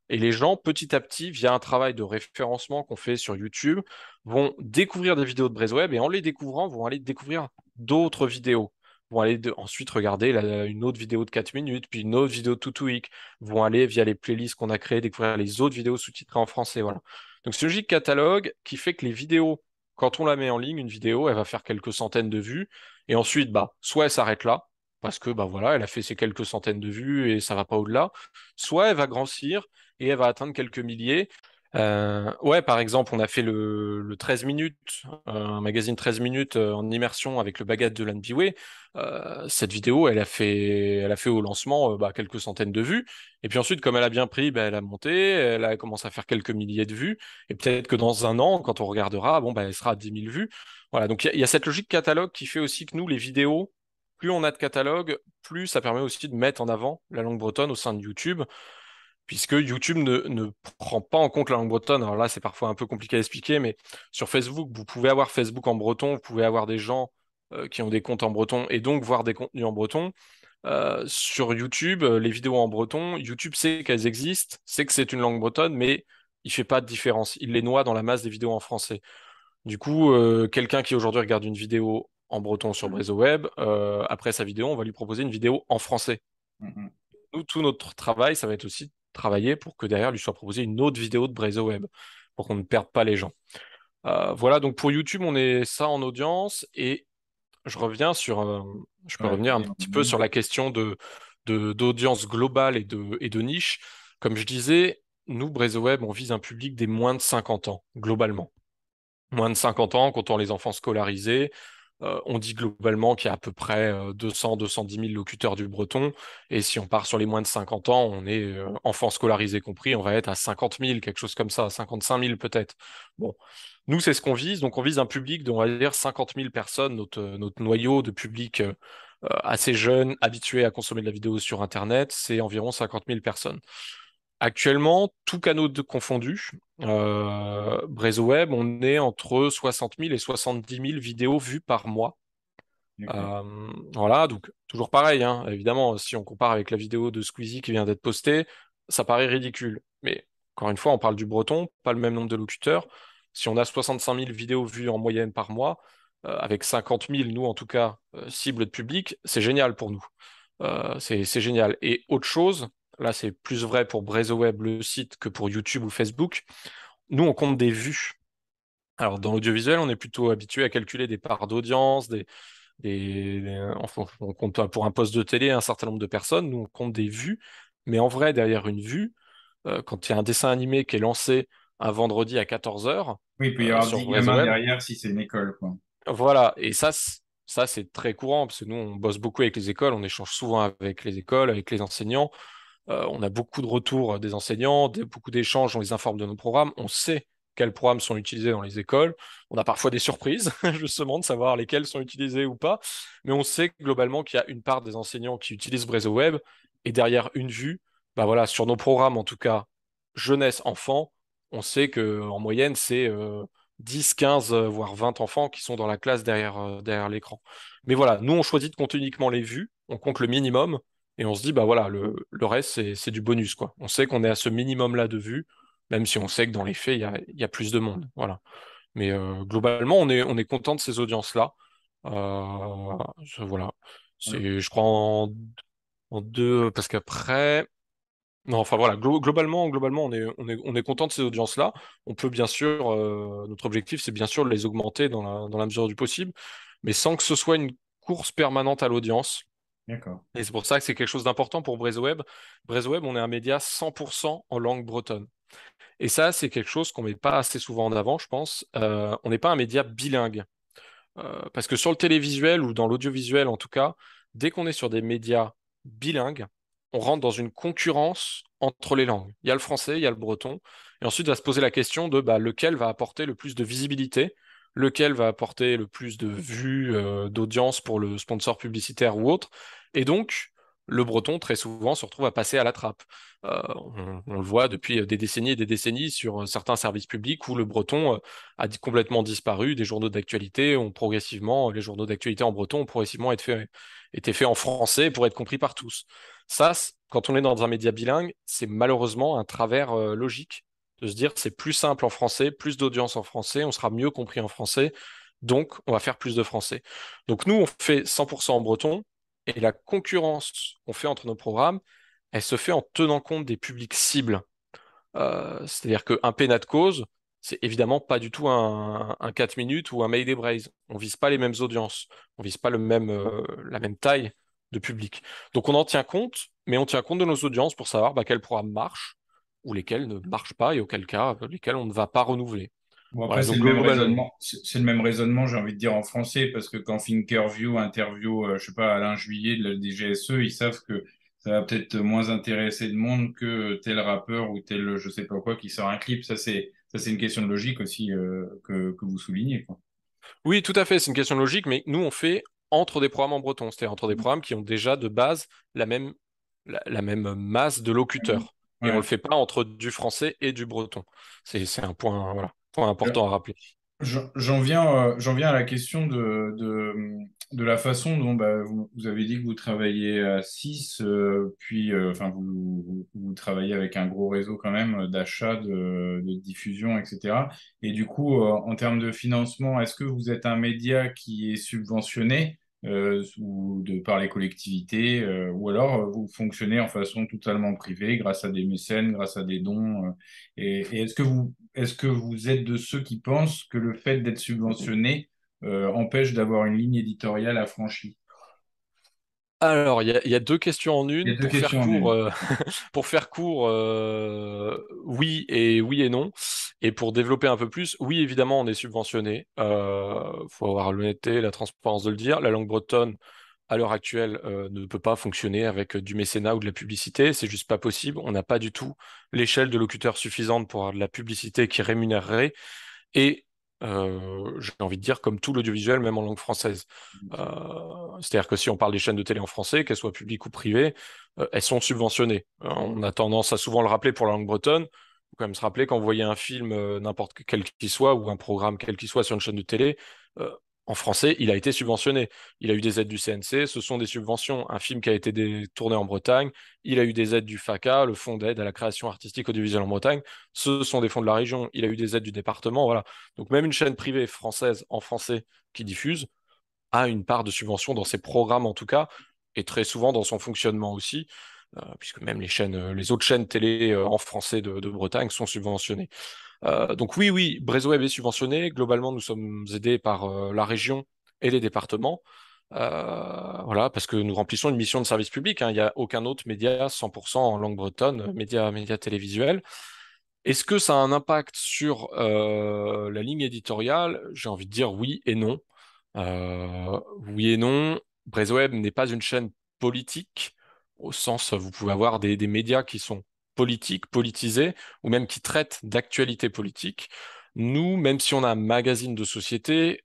Et les gens, petit à petit, via un travail de référencement qu'on fait sur YouTube, vont découvrir des vidéos de BréZWeb et en les découvrant, vont aller découvrir d'autres vidéos. Vont aller ensuite regarder une autre vidéo de 4 minutes, puis une autre vidéo de Tutuik. Vont aller via les playlists qu'on a créées, découvrir les autres vidéos sous-titrées en français. Voilà. Donc c'est une logique catalogue qui fait que les vidéos, quand on la met en ligne, une vidéo, elle va faire quelques centaines de vues. Et ensuite, bah, soit elle s'arrête là, parce que bah voilà, elle a fait ses quelques centaines de vues et ça va pas au-delà. Soit elle va grossir et elle va atteindre quelques milliers. Ouais, par exemple, on a fait le 13 minutes, un magazine 13 minutes en immersion avec le baguette de Lan Biway. Cette vidéo, elle a fait au lancement bah, quelques centaines de vues. Et puis ensuite, comme elle a bien pris, bah, elle a monté, elle a commencé à faire quelques milliers de vues. Et peut-être que dans un an, quand on regardera, bon, bah, elle sera à 10 000 vues. Voilà, donc il y a cette logique catalogue qui fait aussi que nous, les vidéos, plus on a de catalogue, plus ça permet aussi de mettre en avant la langue bretonne au sein de YouTube, puisque YouTube ne prend pas en compte la langue bretonne. Alors là, c'est parfois un peu compliqué à expliquer, mais sur Facebook, vous pouvez avoir Facebook en breton, vous pouvez avoir des gens qui ont des comptes en breton et donc voir des contenus en breton. Sur YouTube, les vidéos en breton, YouTube sait qu'elles existent, sait que c'est une langue bretonne, mais il fait pas de différence. Il les noie dans la masse des vidéos en français. Du coup, quelqu'un qui aujourd'hui regarde une vidéo en breton sur BrésoWeb, après sa vidéo, on va lui proposer une vidéo en français. Mhm. Nous, tout notre travail, ça va être aussi de travailler pour que derrière lui soit proposée une autre vidéo de BrésoWeb, pour qu'on ne perde pas les gens. Voilà, donc pour YouTube, on est ça en audience, et je reviens sur, je peux Sur la revenir un télé en petit peu ligne. sur la question d'audience globale et de niche. Comme je disais, nous, BrésoWeb, on vise un public des moins de 50 ans, globalement. Moins de 50 ans, comptant les enfants scolarisés. On dit globalement qu'il y a à peu près 200-210 000 locuteurs du breton. Et si on part sur les moins de 50 ans, on est enfants scolarisés compris, on va être à 50 000, quelque chose comme ça, 55 000 peut-être. Bon, nous, c'est ce qu'on vise. Donc, on vise un public d'on va dire 50 000 personnes, notre noyau de public assez jeune, habitué à consommer de la vidéo sur Internet, c'est environ 50 000 personnes. Actuellement, tous canaux confondus, BrésoWeb, on est entre 60 000 et 70 000 vidéos vues par mois. D'accord. Voilà, donc toujours pareil, hein, évidemment, si on compare avec la vidéo de Squeezie qui vient d'être postée, ça paraît ridicule. Mais encore une fois, on parle du breton, pas le même nombre de locuteurs. Si on a 65 000 vidéos vues en moyenne par mois, avec 50 000, nous en tout cas, cible de public, c'est génial pour nous. C'est génial. Et autre chose, là c'est plus vrai pour BrésoWeb, le site, que pour YouTube ou Facebook, nous on compte des vues. Alors dans l'audiovisuel, on est plutôt habitué à calculer des parts d'audience, enfin, on compte pour un poste de télé un certain nombre de personnes, nous on compte des vues, mais en vrai, derrière une vue, quand il y a un dessin animé qui est lancé un vendredi à 14 heures Oui, il peut y avoir sur 10 gamins BrésoWeb, derrière si c'est une école, quoi. voilà, et ça c'est très courant, parce que nous on bosse beaucoup avec les écoles, on échange souvent avec les écoles, avec les enseignants. On a beaucoup de retours des enseignants, beaucoup d'échanges, on les informe de nos programmes, on sait quels programmes sont utilisés dans les écoles. On a parfois des surprises, justement, de savoir lesquels sont utilisés ou pas, mais on sait globalement qu'il y a une part des enseignants qui utilisent BrésoWeb, et derrière une vue, bah voilà, sur nos programmes en tout cas, jeunesse, enfant, on sait que en moyenne, c'est 10, 15, voire 20 enfants qui sont dans la classe derrière l'écran. Mais voilà, nous, on choisit de compter uniquement les vues, on compte le minimum, et on se dit, bah voilà, le reste, c'est du bonus, quoi. On sait qu'on est à ce minimum-là de vues, même si on sait que dans les faits, il y a plus de monde. Voilà. Mais globalement, on est content de ces audiences-là. Voilà. Alors, Je crois en deux, parce qu'après. Non, enfin voilà, globalement, on est content de ces audiences-là. On peut bien sûr, notre objectif, c'est bien sûr de les augmenter dans la mesure du possible, mais sans que ce soit une course permanente à l'audience. d'accord. Et c'est pour ça que c'est quelque chose d'important pour BrésoWeb. BrésoWeb, on est un média 100% en langue bretonne. Et ça, c'est quelque chose qu'on met pas assez souvent en avant, je pense. On n'est pas un média bilingue. Parce que sur le télévisuel ou dans l'audiovisuel, en tout cas, dès qu'on est sur des médias bilingues, on rentre dans une concurrence entre les langues. Il y a le français, il y a le breton. Et ensuite, va se poser la question de bah, lequel va apporter le plus de visibilité, lequel va apporter le plus de vues, d'audience pour le sponsor publicitaire ou autre. Et donc, le breton, très souvent, se retrouve à passer à la trappe. On le voit depuis des décennies et des décennies sur certains services publics où le breton complètement disparu. Des journaux d'actualité ont progressivement, les journaux d'actualité en breton ont progressivement été faits en français pour être compris par tous. Ça, quand on est dans un média bilingue, c'est malheureusement un travers logique de se dire c'est plus simple en français, plus d'audience en français, on sera mieux compris en français, donc on va faire plus de français. Donc nous, on fait 100% en breton, et la concurrence qu'on fait entre nos programmes, elle se fait en tenant compte des publics cibles. C'est-à-dire qu'un pénat de cause, c'est évidemment pas du tout un 4 minutes ou un Mayday Braise. On vise pas les mêmes audiences, on vise pas la même taille de public. Donc on en tient compte, mais on tient compte de nos audiences pour savoir bah, quels programmes marchent ou lesquels ne marchent pas, et auquel cas, lesquels on ne va pas renouveler. Bon, après, Voilà, c'est donc le même globalement. raisonnement. C'est le même raisonnement, j'ai envie de dire, en français, parce que quand Thinkerview interview, je sais pas, Alain Juillet de la DGSE, ils savent que ça va peut-être moins intéresser de monde que tel rappeur ou tel, je sais pas quoi, qui sort un clip. Ça, c'est une question de logique aussi, que vous soulignez, quoi. Oui, tout à fait, c'est une question de logique, mais nous, on fait entre des programmes en breton, c'est-à-dire entre des programmes qui ont déjà de base la même masse de locuteurs. Et on le Ouais. fait pas entre du français et du breton. C'est un point, voilà, point important à rappeler. J'en viens à la question de la façon dont bah, vous avez dit que vous travaillez à 6, puis enfin vous travaillez avec un gros réseau quand même d'achat, de diffusion, etc. Et du coup, en termes de financement, est-ce que vous êtes un média qui est subventionné par les collectivités, ou alors vous fonctionnez en façon totalement privée, grâce à des mécènes, grâce à des dons, et est-ce que vous êtes de ceux qui pensent que le fait d'être subventionné empêche d'avoir une ligne éditoriale affranchie? Alors, il y a deux questions en Il y une. a deux questions en une. Pour faire court, oui et non. Et pour développer un peu plus, oui, évidemment, on est subventionné. Faut avoir l'honnêteté, la transparence de le dire. La langue bretonne, à l'heure actuelle, ne peut pas fonctionner avec du mécénat ou de la publicité. C'est juste pas possible. On n'a pas du tout l'échelle de locuteurs suffisante pour avoir de la publicité qui rémunérerait. Et j'ai envie de dire, comme tout l'audiovisuel, même en langue française. C'est-à-dire que si on parle des chaînes de télé en français, qu'elles soient publiques ou privées, elles sont subventionnées. On a tendance à souvent le rappeler pour la langue bretonne. Il faut quand même se rappeler quand vous voyez un film, n'importe quel qu'il soit, ou un programme quel qu'il soit sur une chaîne de télé, euh, en français, il a été subventionné. Il a eu des aides du CNC, ce sont des subventions. Un film qui a été tourné en Bretagne, il a eu des aides du FACA, le Fonds d'aide à la création artistique audiovisuelle en Bretagne. Ce sont des fonds de la région. Il a eu des aides du département. Voilà. Donc même une chaîne privée française en français qui diffuse a une part de subvention dans ses programmes en tout cas, et très souvent dans son fonctionnement aussi, puisque même les autres chaînes télé en français de Bretagne sont subventionnées. Donc oui, oui, Brésil est subventionné. Globalement, nous sommes aidés par la région et les départements. Voilà, parce que nous remplissons une mission de service public, hein. Il n'y a aucun autre média 100% en langue bretonne, média télévisuel. Est-ce que ça a un impact sur la ligne éditoriale? J'ai envie de dire oui et non. Oui et non. BraiseWeb n'est pas une chaîne politique, au sens, vous pouvez avoir des médias qui sont politiques, politisés, ou même qui traitent d'actualités politiques. Nous, même si on a un magazine de société,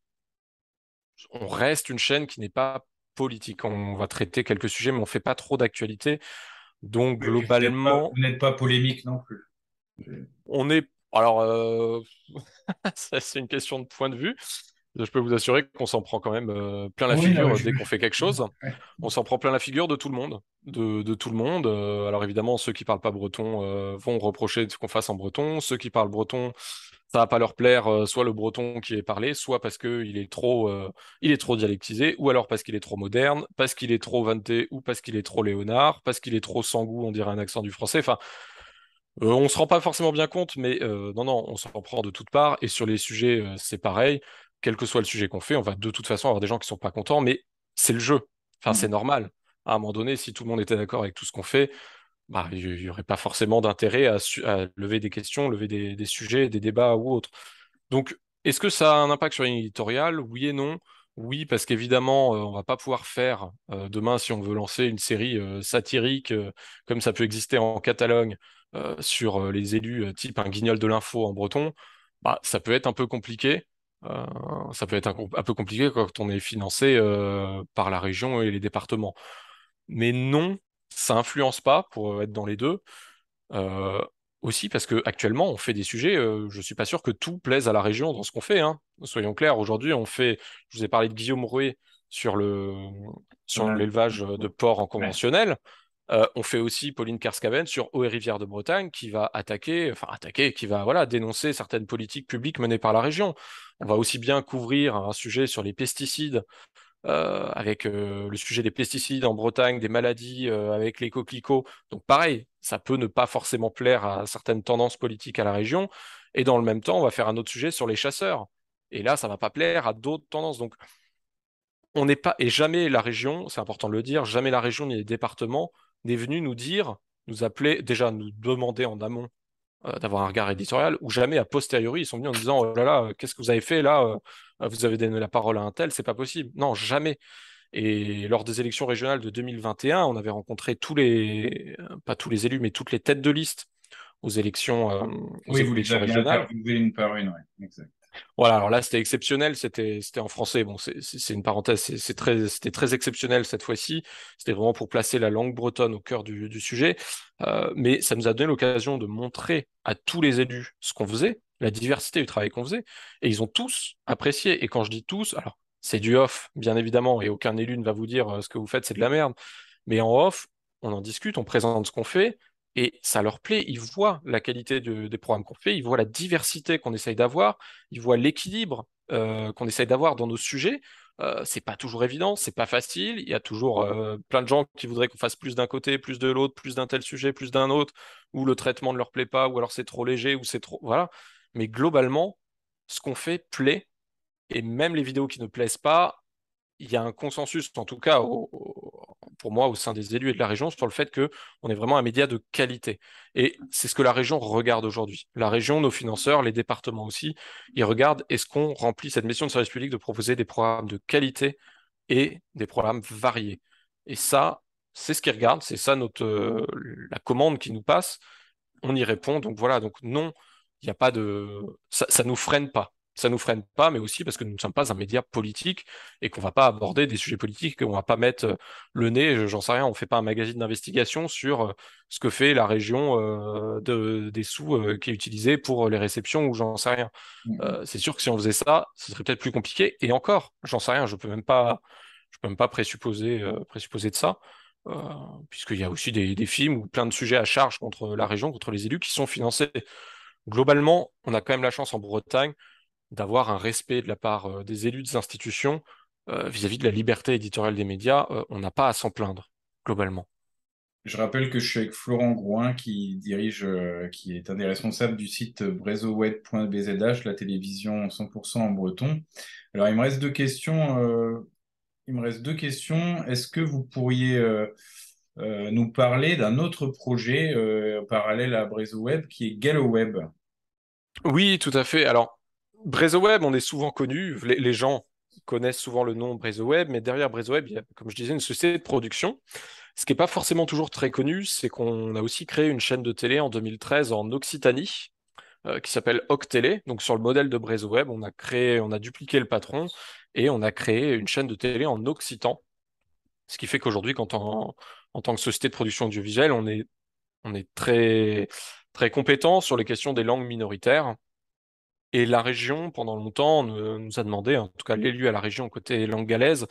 on reste une chaîne qui n'est pas politique. On va traiter quelques sujets, mais on fait pas trop d'actualité. Donc, Oui, puis globalement, vous n'êtes pas polémique non plus. on est... Alors, ça, c'est une question de point de vue. Je peux vous assurer qu'on s'en prend quand même plein la Oui, non, mais figure dès qu'on fait quelque chose. ouais. On s'en prend plein la figure de tout le monde, de tout le monde. Alors évidemment, ceux qui parlent pas breton vont reprocher ce qu'on fasse en breton. Ceux qui parlent breton, ça va pas leur plaire, soit le breton qui est parlé, soit parce que il est trop dialectisé, ou alors parce qu'il est trop moderne, parce qu'il est trop vanté, ou parce qu'il est trop léonard, parce qu'il est trop sans goût, on dirait un accent du français. Enfin, on se rend pas forcément bien compte, mais non, non, on s'en prend de toutes parts. Et sur les sujets, c'est pareil. Quel que soit le sujet qu'on fait, on va de toute façon avoir des gens qui sont pas contents, mais c'est le jeu. Enfin, c'est Mm. normal. À un moment donné, si tout le monde était d'accord avec tout ce qu'on fait, bah, il y aurait pas forcément d'intérêt à lever des questions, lever des sujets, des débats ou autres. Donc, est-ce que ça a un impact sur l'éditorial? Oui et non. Oui, parce qu'évidemment, on va pas pouvoir faire demain, si on veut lancer une série satirique, comme ça peut exister en Catalogne, sur les élus, type un Guignol de l'info en breton, bah, ça peut être un peu compliqué. Euh, Ça peut être un peu compliqué quand on est financé par la région et les départements. Mais non, ça influence pas pour être dans les deux. Euh, Aussi parce que actuellement on fait des sujets, je suis pas sûr que tout plaise à la région dans ce qu'on fait, hein. Soyons clairs, aujourd'hui on fait, je vous ai parlé de Guillaume Rouet sur sur Voilà. l'élevage de porcs en Ouais. conventionnel. On fait aussi Pauline Kerscaven sur Eau et Rivière de Bretagne qui va attaquer, qui va voilà dénoncer certaines politiques publiques menées par la région. On va aussi bien couvrir un sujet sur les pesticides avec le sujet des pesticides en Bretagne, des maladies avec les coquelicots. Donc pareil, ça peut ne pas forcément plaire à certaines tendances politiques à la région. Et dans le même temps, on va faire un autre sujet sur les chasseurs. Et là, ça va pas plaire à d'autres tendances. Donc on n'est pas, et jamais la région, c'est important de le dire, jamais la région ni les départements n'est venu nous dire, nous appeler, déjà nous demander en amont d'avoir un regard éditorial, ou jamais a posteriori, ils sont venus en disant, oh là là, qu'est-ce que vous avez fait là? Vous avez donné la parole à un tel, c'est pas possible. Non, jamais. Et lors des élections régionales de 2021, on avait rencontré pas tous les élus, mais toutes les têtes de liste aux Oui, vous les élections aviez régionales. interviewés une par une, ouais, exact. Voilà, alors là, c'était exceptionnel, c'était en français. Bon, c'est une parenthèse, c'était très exceptionnel cette fois-ci. C'était vraiment pour placer la langue bretonne au cœur du sujet. Mais ça nous a donné l'occasion de montrer à tous les élus ce qu'on faisait, la diversité du travail qu'on faisait. Et ils ont tous apprécié. Et quand je dis tous, alors, c'est du off, bien évidemment, et aucun élu ne va vous dire ce que vous faites, c'est de la merde. Mais en off, on en discute, on présente ce qu'on fait. Et ça leur plaît, ils voient la qualité des programmes qu'on fait, ils voient la diversité qu'on essaye d'avoir, ils voient l'équilibre qu'on essaye d'avoir dans nos sujets. C'est pas toujours évident, c'est pas facile. Il y a toujours plein de gens qui voudraient qu'on fasse plus d'un côté, plus de l'autre, plus d'un tel sujet, plus d'un autre, ou le traitement ne leur plaît pas, ou alors c'est trop léger, ou c'est trop. Voilà. Mais globalement, ce qu'on fait plaît, et même les vidéos qui ne plaisent pas, il y a un consensus, en tout cas pour moi, au sein des élus et de la région, sur le fait que on est vraiment un média de qualité. Et c'est ce que la région regarde aujourd'hui. La région, nos financeurs, les départements aussi, ils regardent est-ce qu'on remplit cette mission de service public de proposer des programmes de qualité et des programmes variés. Et ça, c'est ce qu'ils regardent, c'est ça la commande qui nous passe. On y répond. Donc voilà, donc non, il n'y a pas de. Ça nous freine pas. Ça nous freine pas, mais aussi parce que nous ne sommes pas un média politique et qu'on va pas aborder des sujets politiques, qu'on va pas mettre le nez, j'en sais rien, on fait pas un magazine d'investigation sur ce que fait la région des sous qui est utilisé pour les réceptions ou j'en sais rien. C'est sûr que si on faisait ça, ce serait peut-être plus compliqué. Et encore, j'en sais rien, je peux même pas présupposer de ça euh, puisqu'il y a aussi des films ou plein de sujets à charge contre la région, contre les élus qui sont financés. Globalement, on a quand même la chance en Bretagne d'avoir un respect de la part des élus des institutions vis-à-vis de la liberté éditoriale des médias. On n'a pas à s'en plaindre, globalement. Je rappelle que je suis avec Florent Grouin qui est un des responsables du site brezoweb.bzh, la télévision 100% en breton. Alors, il me reste deux questions. Est-ce que vous pourriez nous parler d'un autre projet parallèle à BrezoWeb qui est GalloWeb? Oui, tout à fait. Alors, BrezoWeb, on est souvent connu, les gens connaissent souvent le nom BrezoWeb, mais derrière BrezoWeb, il y a, comme je disais, une société de production. Ce qui n'est pas forcément toujours très connu, c'est qu'on a aussi créé une chaîne de télé en 2013 en Occitanie, qui s'appelle Octélé. Donc sur le modèle de BrezoWeb, on a dupliqué le patron et on a créé une chaîne de télé en occitan. Ce qui fait qu'aujourd'hui, en tant que société de production audiovisuelle, on est très compétent sur les questions des langues minoritaires. Et la région, pendant longtemps, nous a demandé, en tout cas l'élu à la région côté langue galaise,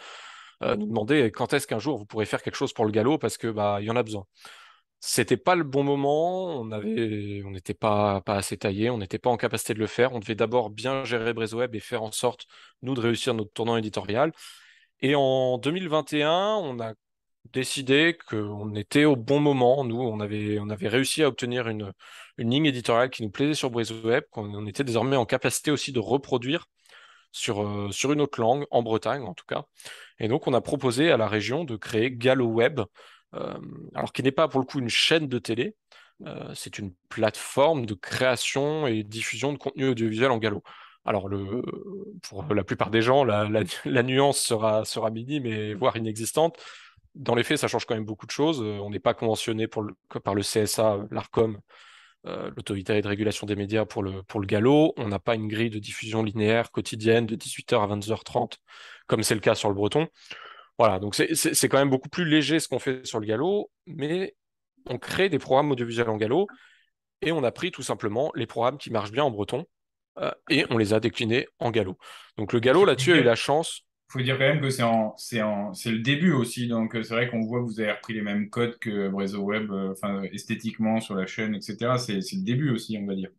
nous demandait quand est-ce qu'un jour vous pourrez faire quelque chose pour le galop parce que bah il y en a besoin. C'était pas le bon moment, on n'était pas assez taillé, on n'était pas en capacité de le faire. On devait d'abord bien gérer BrezoWeb et faire en sorte, nous, de réussir notre tournant éditorial. Et en 2021, on a décidé qu'on était au bon moment. Nous, on avait réussi à obtenir une ligne éditoriale qui nous plaisait sur BrezoWeb, qu'on était désormais en capacité aussi de reproduire sur une autre langue, en Bretagne en tout cas. Et donc, on a proposé à la région de créer GalloWeb, euh, alors qui n'est pas pour le coup une chaîne de télé, c'est une plateforme de création et diffusion de contenu audiovisuel en gallo. Alors, pour la plupart des gens, la nuance sera minime et voire inexistante. Dans les faits, ça change quand même beaucoup de choses. On n'est pas conventionné par le CSA, l'ARCOM, l'autorité de régulation des médias pour le galop. On n'a pas une grille de diffusion linéaire quotidienne de 18h à 22h30, comme c'est le cas sur le breton. Voilà, donc c'est quand même beaucoup plus léger ce qu'on fait sur le galop, mais on crée des programmes audiovisuels en galop et on a pris tout simplement les programmes qui marchent bien en breton et on les a déclinés en galop. Donc le galop là-dessus a eu la chance. Faut dire quand même que c'est le début aussi. Donc, c'est vrai qu'on voit que vous avez repris les mêmes codes que BrezoWeb, enfin, esthétiquement sur la chaîne, etc. C'est le début aussi, on va dire.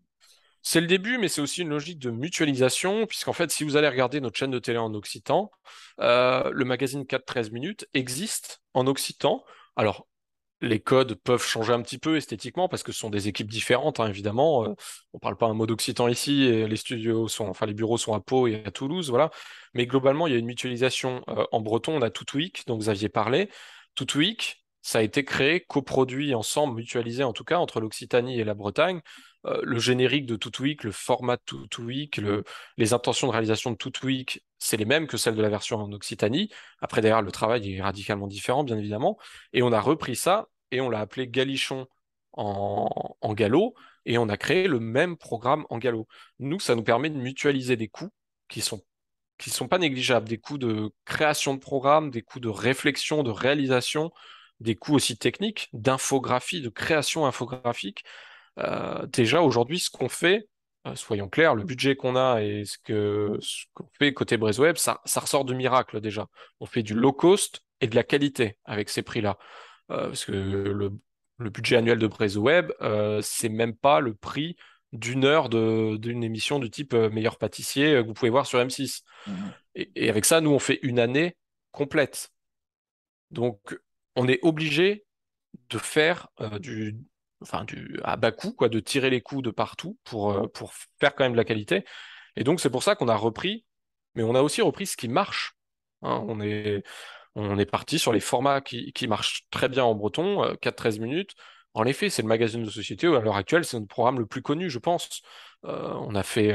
C'est le début, mais c'est aussi une logique de mutualisation, puisqu'en fait, si vous allez regarder notre chaîne de télé en occitan, le magazine 4-13 minutes existe en occitan. Alors, les codes peuvent changer un petit peu esthétiquement parce que ce sont des équipes différentes, hein, évidemment. On parle pas un mot d'occitan ici, et les bureaux sont à Pau et à Toulouse, voilà. Mais globalement, il y a une mutualisation en breton. On a Toutouic, dont vous aviez parlé. Toutouic, ça a été créé, coproduit ensemble, mutualisé en tout cas entre l'Occitanie et la Bretagne. Le générique de Toutouic, le format de Toutouic, les intentions de réalisation de Toutouic, c'est les mêmes que celles de la version en Occitanie. Après, derrière, le travail est radicalement différent, bien évidemment. Et on a repris ça et on l'a appelé Galichon en gallo et on a créé le même programme en gallo. Nous, ça nous permet de mutualiser des coûts qui sont pas négligeables, des coûts de création de programme, des coûts de réflexion, de réalisation, des coûts aussi techniques, d'infographie, de création infographique. Déjà aujourd'hui, ce qu'on fait, soyons clairs, le budget qu'on a et ce qu'on fait côté BrazeWeb, ça ressort de miracle déjà. On fait du low cost et de la qualité avec ces prix-là. Parce que le budget annuel de BrazeWeb, c'est même pas le prix d'une heure d'une émission du type Meilleur pâtissier que vous pouvez voir sur M6. Mhm. Et avec ça, nous, on fait une année complète. Donc, on est obligé de faire à bas coût, quoi, de tirer les coûts de partout pour faire quand même de la qualité. Et donc, c'est pour ça qu'on a repris, mais on a aussi repris ce qui marche. Hein, on est parti sur les formats qui marchent très bien en breton, 4-13 minutes. En effet, c'est le magazine de société, à l'heure actuelle, c'est notre programme le plus connu, je pense. On a fait,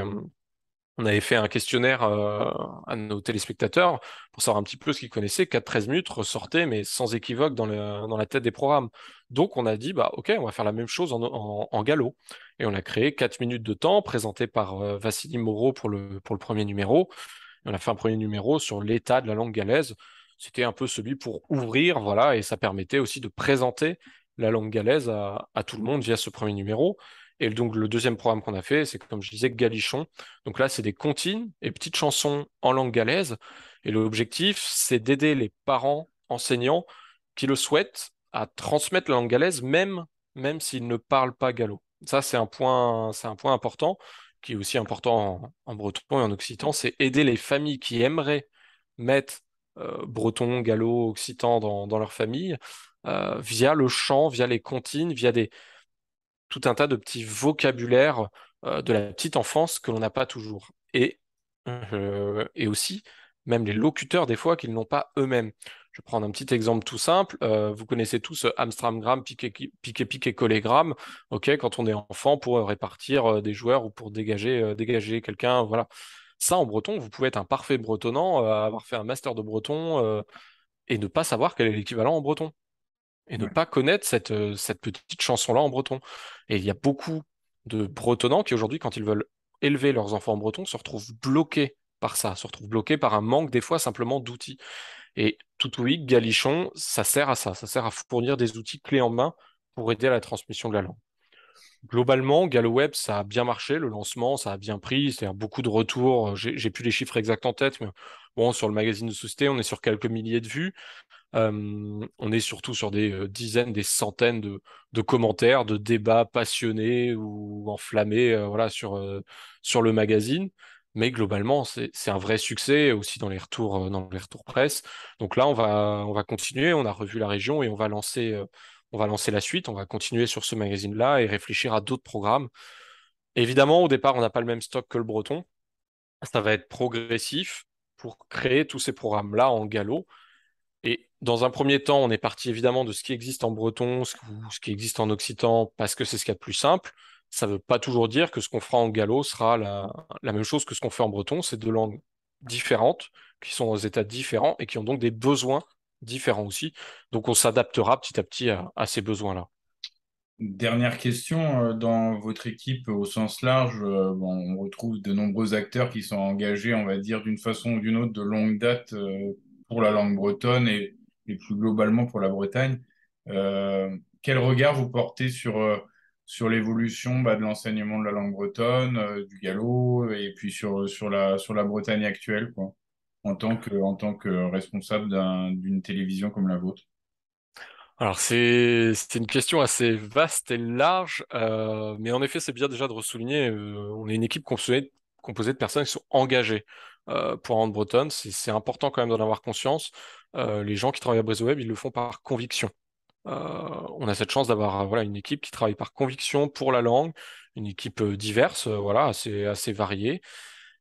on avait fait un questionnaire à nos téléspectateurs pour savoir un petit peu ce qu'ils connaissaient. 4-13 minutes ressortaient, mais sans équivoque dans la tête des programmes. Donc on a dit, bah ok, on va faire la même chose en gallo. Et on a créé 4 minutes de temps, présenté par Vassili Moreau pour le premier numéro. Et on a fait un premier numéro sur l'état de la langue galaise. C'était un peu celui pour ouvrir, voilà, et ça permettait aussi de présenter la langue galaise à tout le monde via ce premier numéro. Et donc le deuxième programme qu'on a fait, c'est comme je disais, Galichon. Donc là, c'est des comptines et petites chansons en langue galaise. Et l'objectif, c'est d'aider les parents, enseignants qui le souhaitent à transmettre la langue galaise, même s'ils ne parlent pas gallo. Ça, c'est un point important, qui est aussi important en breton et en occitan, c'est aider les familles qui aimeraient mettre breton, gallo, occitan dans leur famille, via le chant, via les comptines, via tout un tas de petits vocabulaires de la petite enfance que l'on n'a pas toujours. Et aussi, même les locuteurs, des fois, qu'ils n'ont pas eux-mêmes. Je vais prendre un petit exemple tout simple. Vous connaissez tous Amstramgram, Piqué, Collégramme. OK, quand on est enfant, pour répartir des joueurs ou pour dégager quelqu'un, voilà. Ça, en breton, vous pouvez être un parfait bretonnant, avoir fait un master de breton et ne pas savoir quel est l'équivalent en breton et ne Ouais. pas connaître cette petite chanson-là en breton. Et il y a beaucoup de bretonnants qui aujourd'hui, quand ils veulent élever leurs enfants en breton, se retrouvent bloqués par ça, se retrouvent bloqués par un manque des fois simplement d'outils. Et Toutouic, Galichon, ça sert à ça sert à fournir des outils clés en main pour aider à la transmission de la langue. Globalement, GalloWeb, ça a bien marché, le lancement, ça a bien pris, c'est-à-dire beaucoup de retours. J'ai plus les chiffres exacts en tête, mais bon, sur le magazine de société, on est sur quelques milliers de vues. On est surtout sur des dizaines, des centaines de commentaires, de débats passionnés ou enflammés, voilà, sur le magazine. Mais globalement, c'est un vrai succès aussi dans les retours presse. Donc là, on va continuer. On a revu la région et on va lancer la suite. On va continuer sur ce magazine-là et réfléchir à d'autres programmes. Évidemment, au départ, on n'a pas le même stock que le Breton. Ça va être progressif pour créer tous ces programmes-là en galop. Et dans un premier temps, on est parti évidemment de ce qui existe en breton, ou ce qui existe en occitan, parce que c'est ce qu'il y a de plus simple. Ça ne veut pas toujours dire que ce qu'on fera en gallo sera la même chose que ce qu'on fait en breton. C'est deux langues différentes, qui sont aux états différents et qui ont donc des besoins différents aussi. Donc on s'adaptera petit à petit à ces besoins-là. Dernière question, dans votre équipe au sens large, bon, on retrouve de nombreux acteurs qui sont engagés, on va dire, d'une façon ou d'une autre, de longue date, pour la langue bretonne et plus globalement pour la Bretagne. Quel regard vous portez sur l'évolution bah, de l'enseignement de la langue bretonne, du gallo, et puis sur la Bretagne actuelle, quoi, en tant que responsable d'une télévision comme la vôtre? Alors c'est une question assez vaste et large, mais en effet c'est bien déjà de ressouligner, on est une équipe composée de personnes qui sont engagées pour rendre bretonne, c'est important quand même d'en avoir conscience. Les gens qui travaillent à BrésoWeb, ils le font par conviction. On a cette chance d'avoir voilà, une équipe qui travaille par conviction pour la langue, une équipe diverse, voilà, assez variée.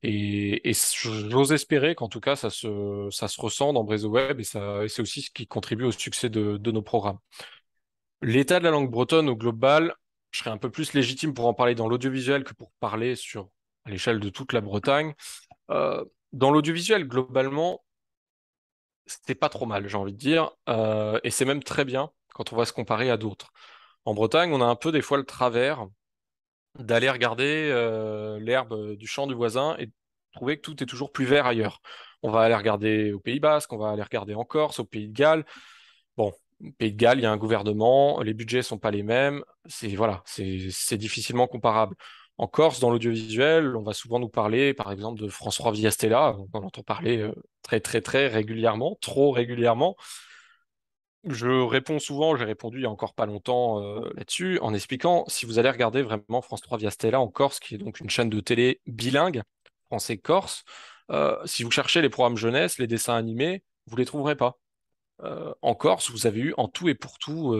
Et j'ose espérer qu'en tout cas, ça se ressent dans BrésoWeb et c'est aussi ce qui contribue au succès de nos programmes. L'état de la langue bretonne au global, je serais un peu plus légitime pour en parler dans l'audiovisuel que pour parler à l'échelle de toute la Bretagne. Euh, dans l'audiovisuel, globalement, c'était pas trop mal, j'ai envie de dire, et c'est même très bien quand on va se comparer à d'autres. En Bretagne, on a un peu des fois le travers d'aller regarder l'herbe du champ du voisin et trouver que tout est toujours plus vert ailleurs. On va aller regarder au Pays Basque, on va aller regarder en Corse, au Pays de Galles. Bon, au Pays de Galles, il y a un gouvernement, les budgets sont pas les mêmes. C'est voilà, c'est difficilement comparable. En Corse, dans l'audiovisuel, on va souvent nous parler, par exemple, de François Viastella. On en entend parler très très très régulièrement, trop régulièrement. Je réponds souvent, j'ai répondu il y a encore pas longtemps là-dessus, en expliquant, si vous allez regarder vraiment France 3 via Stella en Corse, qui est donc une chaîne de télé bilingue, français-corse, si vous cherchez les programmes jeunesse, les dessins animés, vous les trouverez pas. En Corse, vous avez eu en tout et pour tout,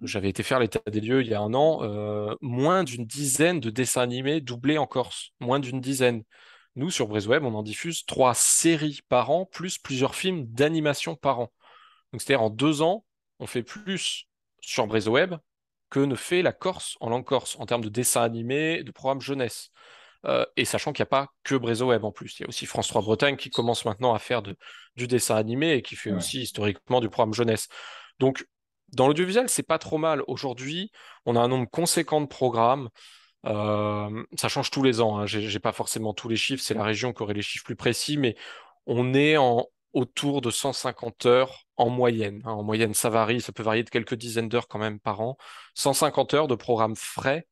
j'avais été faire l'état des lieux il y a un an, moins d'une dizaine de dessins animés doublés en Corse, moins d'une dizaine. Nous, sur BraiseWeb, on en diffuse 3 séries par an, plus plusieurs films d'animation par an. Donc, c'est-à-dire en 2 ans, on fait plus sur BraiseWeb que ne fait la Corse en langue corse, en termes de dessins animés, de programmes jeunesse. Et sachant qu'il n'y a pas que BraiseWeb en plus. Il y a aussi France 3 Bretagne qui commence maintenant à faire du dessin animé et qui fait Ouais, aussi historiquement du programme jeunesse. Donc, dans l'audiovisuel, c'est pas trop mal. Aujourd'hui, on a un nombre conséquent de programmes. Ça change tous les ans, hein. J'ai pas forcément tous les chiffres, c'est la région qui aurait les chiffres plus précis, mais on est autour de 150 heures en moyenne, hein. En moyenne, ça varie, ça peut varier de quelques dizaines d'heures quand même par an. 150 heures de programmes frais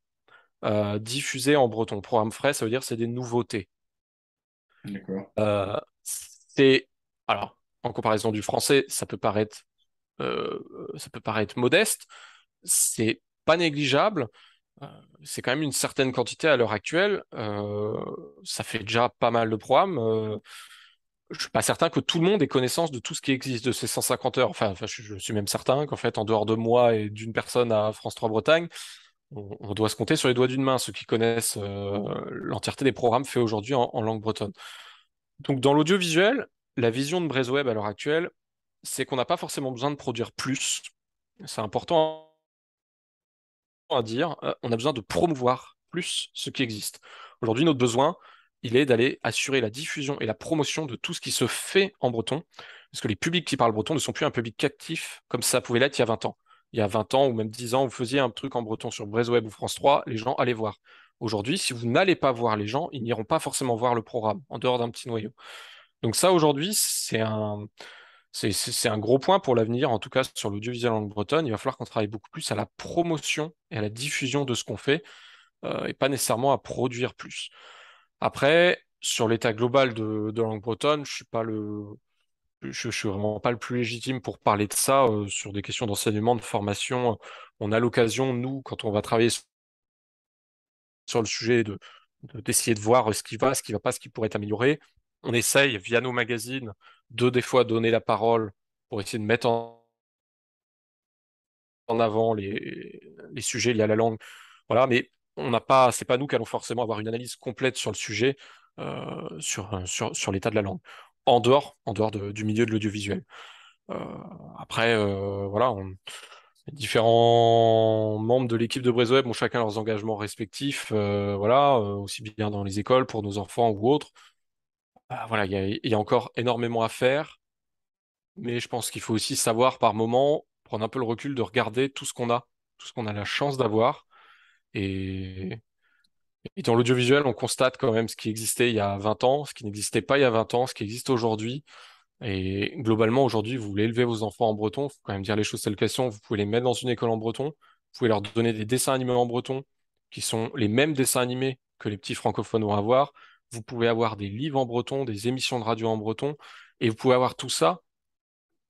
diffusés en breton. Programme frais, ça veut dire c'est des nouveautés. d'accord. C'est alors en comparaison du français, euh, ça peut paraître modeste, c'est pas négligeable. Euh, c'est quand même une certaine quantité à l'heure actuelle. Ça fait déjà pas mal de programmes. Je suis pas certain que tout le monde ait connaissance de tout ce qui existe de ces 150 heures. Enfin, je suis même certain qu'en fait, en dehors de moi et d'une personne à France 3 Bretagne, on doit se compter sur les doigts d'une main ceux qui connaissent l'entièreté des programmes faits aujourd'hui en langue bretonne. Donc, dans l'audiovisuel, la vision de BraiseWeb à l'heure actuelle, c'est qu'on n'a pas forcément besoin de produire plus. C'est important à dire, on a besoin de promouvoir plus ce qui existe. Aujourd'hui, notre besoin, il est d'aller assurer la diffusion et la promotion de tout ce qui se fait en breton, parce que les publics qui parlent breton ne sont plus un public captif comme ça pouvait l'être il y a 20 ans. Il y a 20 ans ou même 10 ans, vous faisiez un truc en breton sur BraiseWeb ou France 3, les gens allaient voir. Aujourd'hui, si vous n'allez pas voir les gens, ils n'iront pas forcément voir le programme, en dehors d'un petit noyau. Donc ça, aujourd'hui, c'est un gros point pour l'avenir, en tout cas sur l'audiovisuel en bretonne. Il va falloir qu'on travaille beaucoup plus à la promotion et à la diffusion de ce qu'on fait, et pas nécessairement à produire plus. Après, sur l'état global de langue bretonne, je suis vraiment pas le plus légitime pour parler de ça, sur des questions d'enseignement, de formation. On a l'occasion, nous, quand on va travailler sur le sujet, d'essayer de voir ce qui va pas, ce qui pourrait être amélioré. On essaye, via nos magazines, de des fois donner la parole pour essayer de mettre en avant les sujets liés à la langue. Voilà, mais on n'a pas, c'est pas nous qui allons forcément avoir une analyse complète sur le sujet, sur l'état de la langue, en dehors du milieu de l'audiovisuel. Euh, Après, voilà, les différents membres de l'équipe de BraiseWeb ont chacun leurs engagements respectifs, voilà, aussi bien dans les écoles pour nos enfants ou autres. Voilà, il y a encore énormément à faire, mais je pense qu'il faut aussi savoir par moment prendre un peu le recul de regarder tout ce qu'on a la chance d'avoir. Et, et dans l'audiovisuel, on constate quand même ce qui existait il y a 20 ans, ce qui n'existait pas il y a 20 ans, ce qui existe aujourd'hui. Et globalement, aujourd'hui, vous voulez élever vos enfants en breton, faut quand même dire les choses telles qu'elles sont. Vous pouvez les mettre dans une école en breton, vous pouvez leur donner des dessins animés en breton, qui sont les mêmes dessins animés que les petits francophones vont avoir. Vous pouvez avoir des livres en breton, des émissions de radio en breton, et vous pouvez avoir tout ça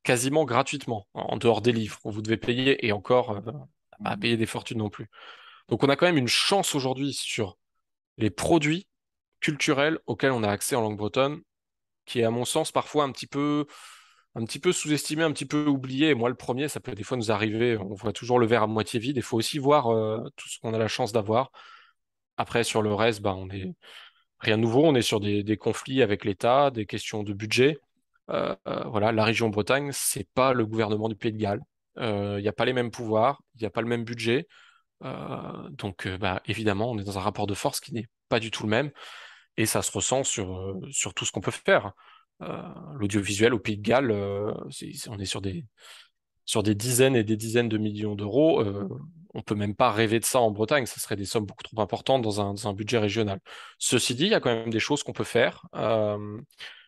quasiment gratuitement, en dehors des livres, où vous devez payer, et encore, pas payer des fortunes non plus. Donc on a quand même une chance aujourd'hui sur les produits culturels auxquels on a accès en langue bretonne, qui est à mon sens parfois un petit peu sous-estimé, un petit peu oublié. Et moi, le premier, ça peut des fois nous arriver, on voit toujours le verre à moitié vide. Il faut aussi voir tout ce qu'on a la chance d'avoir. Après, sur le reste, bah, on est rien de nouveau. On est sur des conflits avec l'État, des questions de budget. Voilà, la région Bretagne, c'est pas le gouvernement du Pays de Galles. Il n'y a pas les mêmes pouvoirs, il n'y a pas le même budget. Donc, bah, évidemment, on est dans un rapport de force qui n'est pas du tout le même. Et ça se ressent sur tout ce qu'on peut faire. L'audiovisuel au Pays de Galles, on est sur des sur des dizaines et des dizaines de millions d'euros. On peut même pas rêver de ça en Bretagne, ça serait des sommes beaucoup trop importantes dans un budget régional. Ceci dit, il y a quand même des choses qu'on peut faire.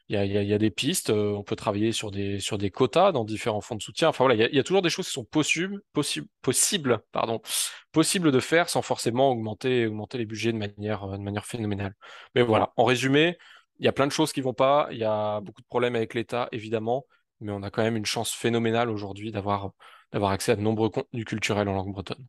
Il y a des pistes, on peut travailler sur des quotas dans différents fonds de soutien. Enfin voilà, il y a toujours des choses qui sont possibles de faire sans forcément augmenter les budgets de manière phénoménale. Mais voilà, en résumé, il y a plein de choses qui vont pas, il y a beaucoup de problèmes avec l'État, évidemment, mais on a quand même une chance phénoménale aujourd'hui d'avoir accès à de nombreux contenus culturels en langue bretonne.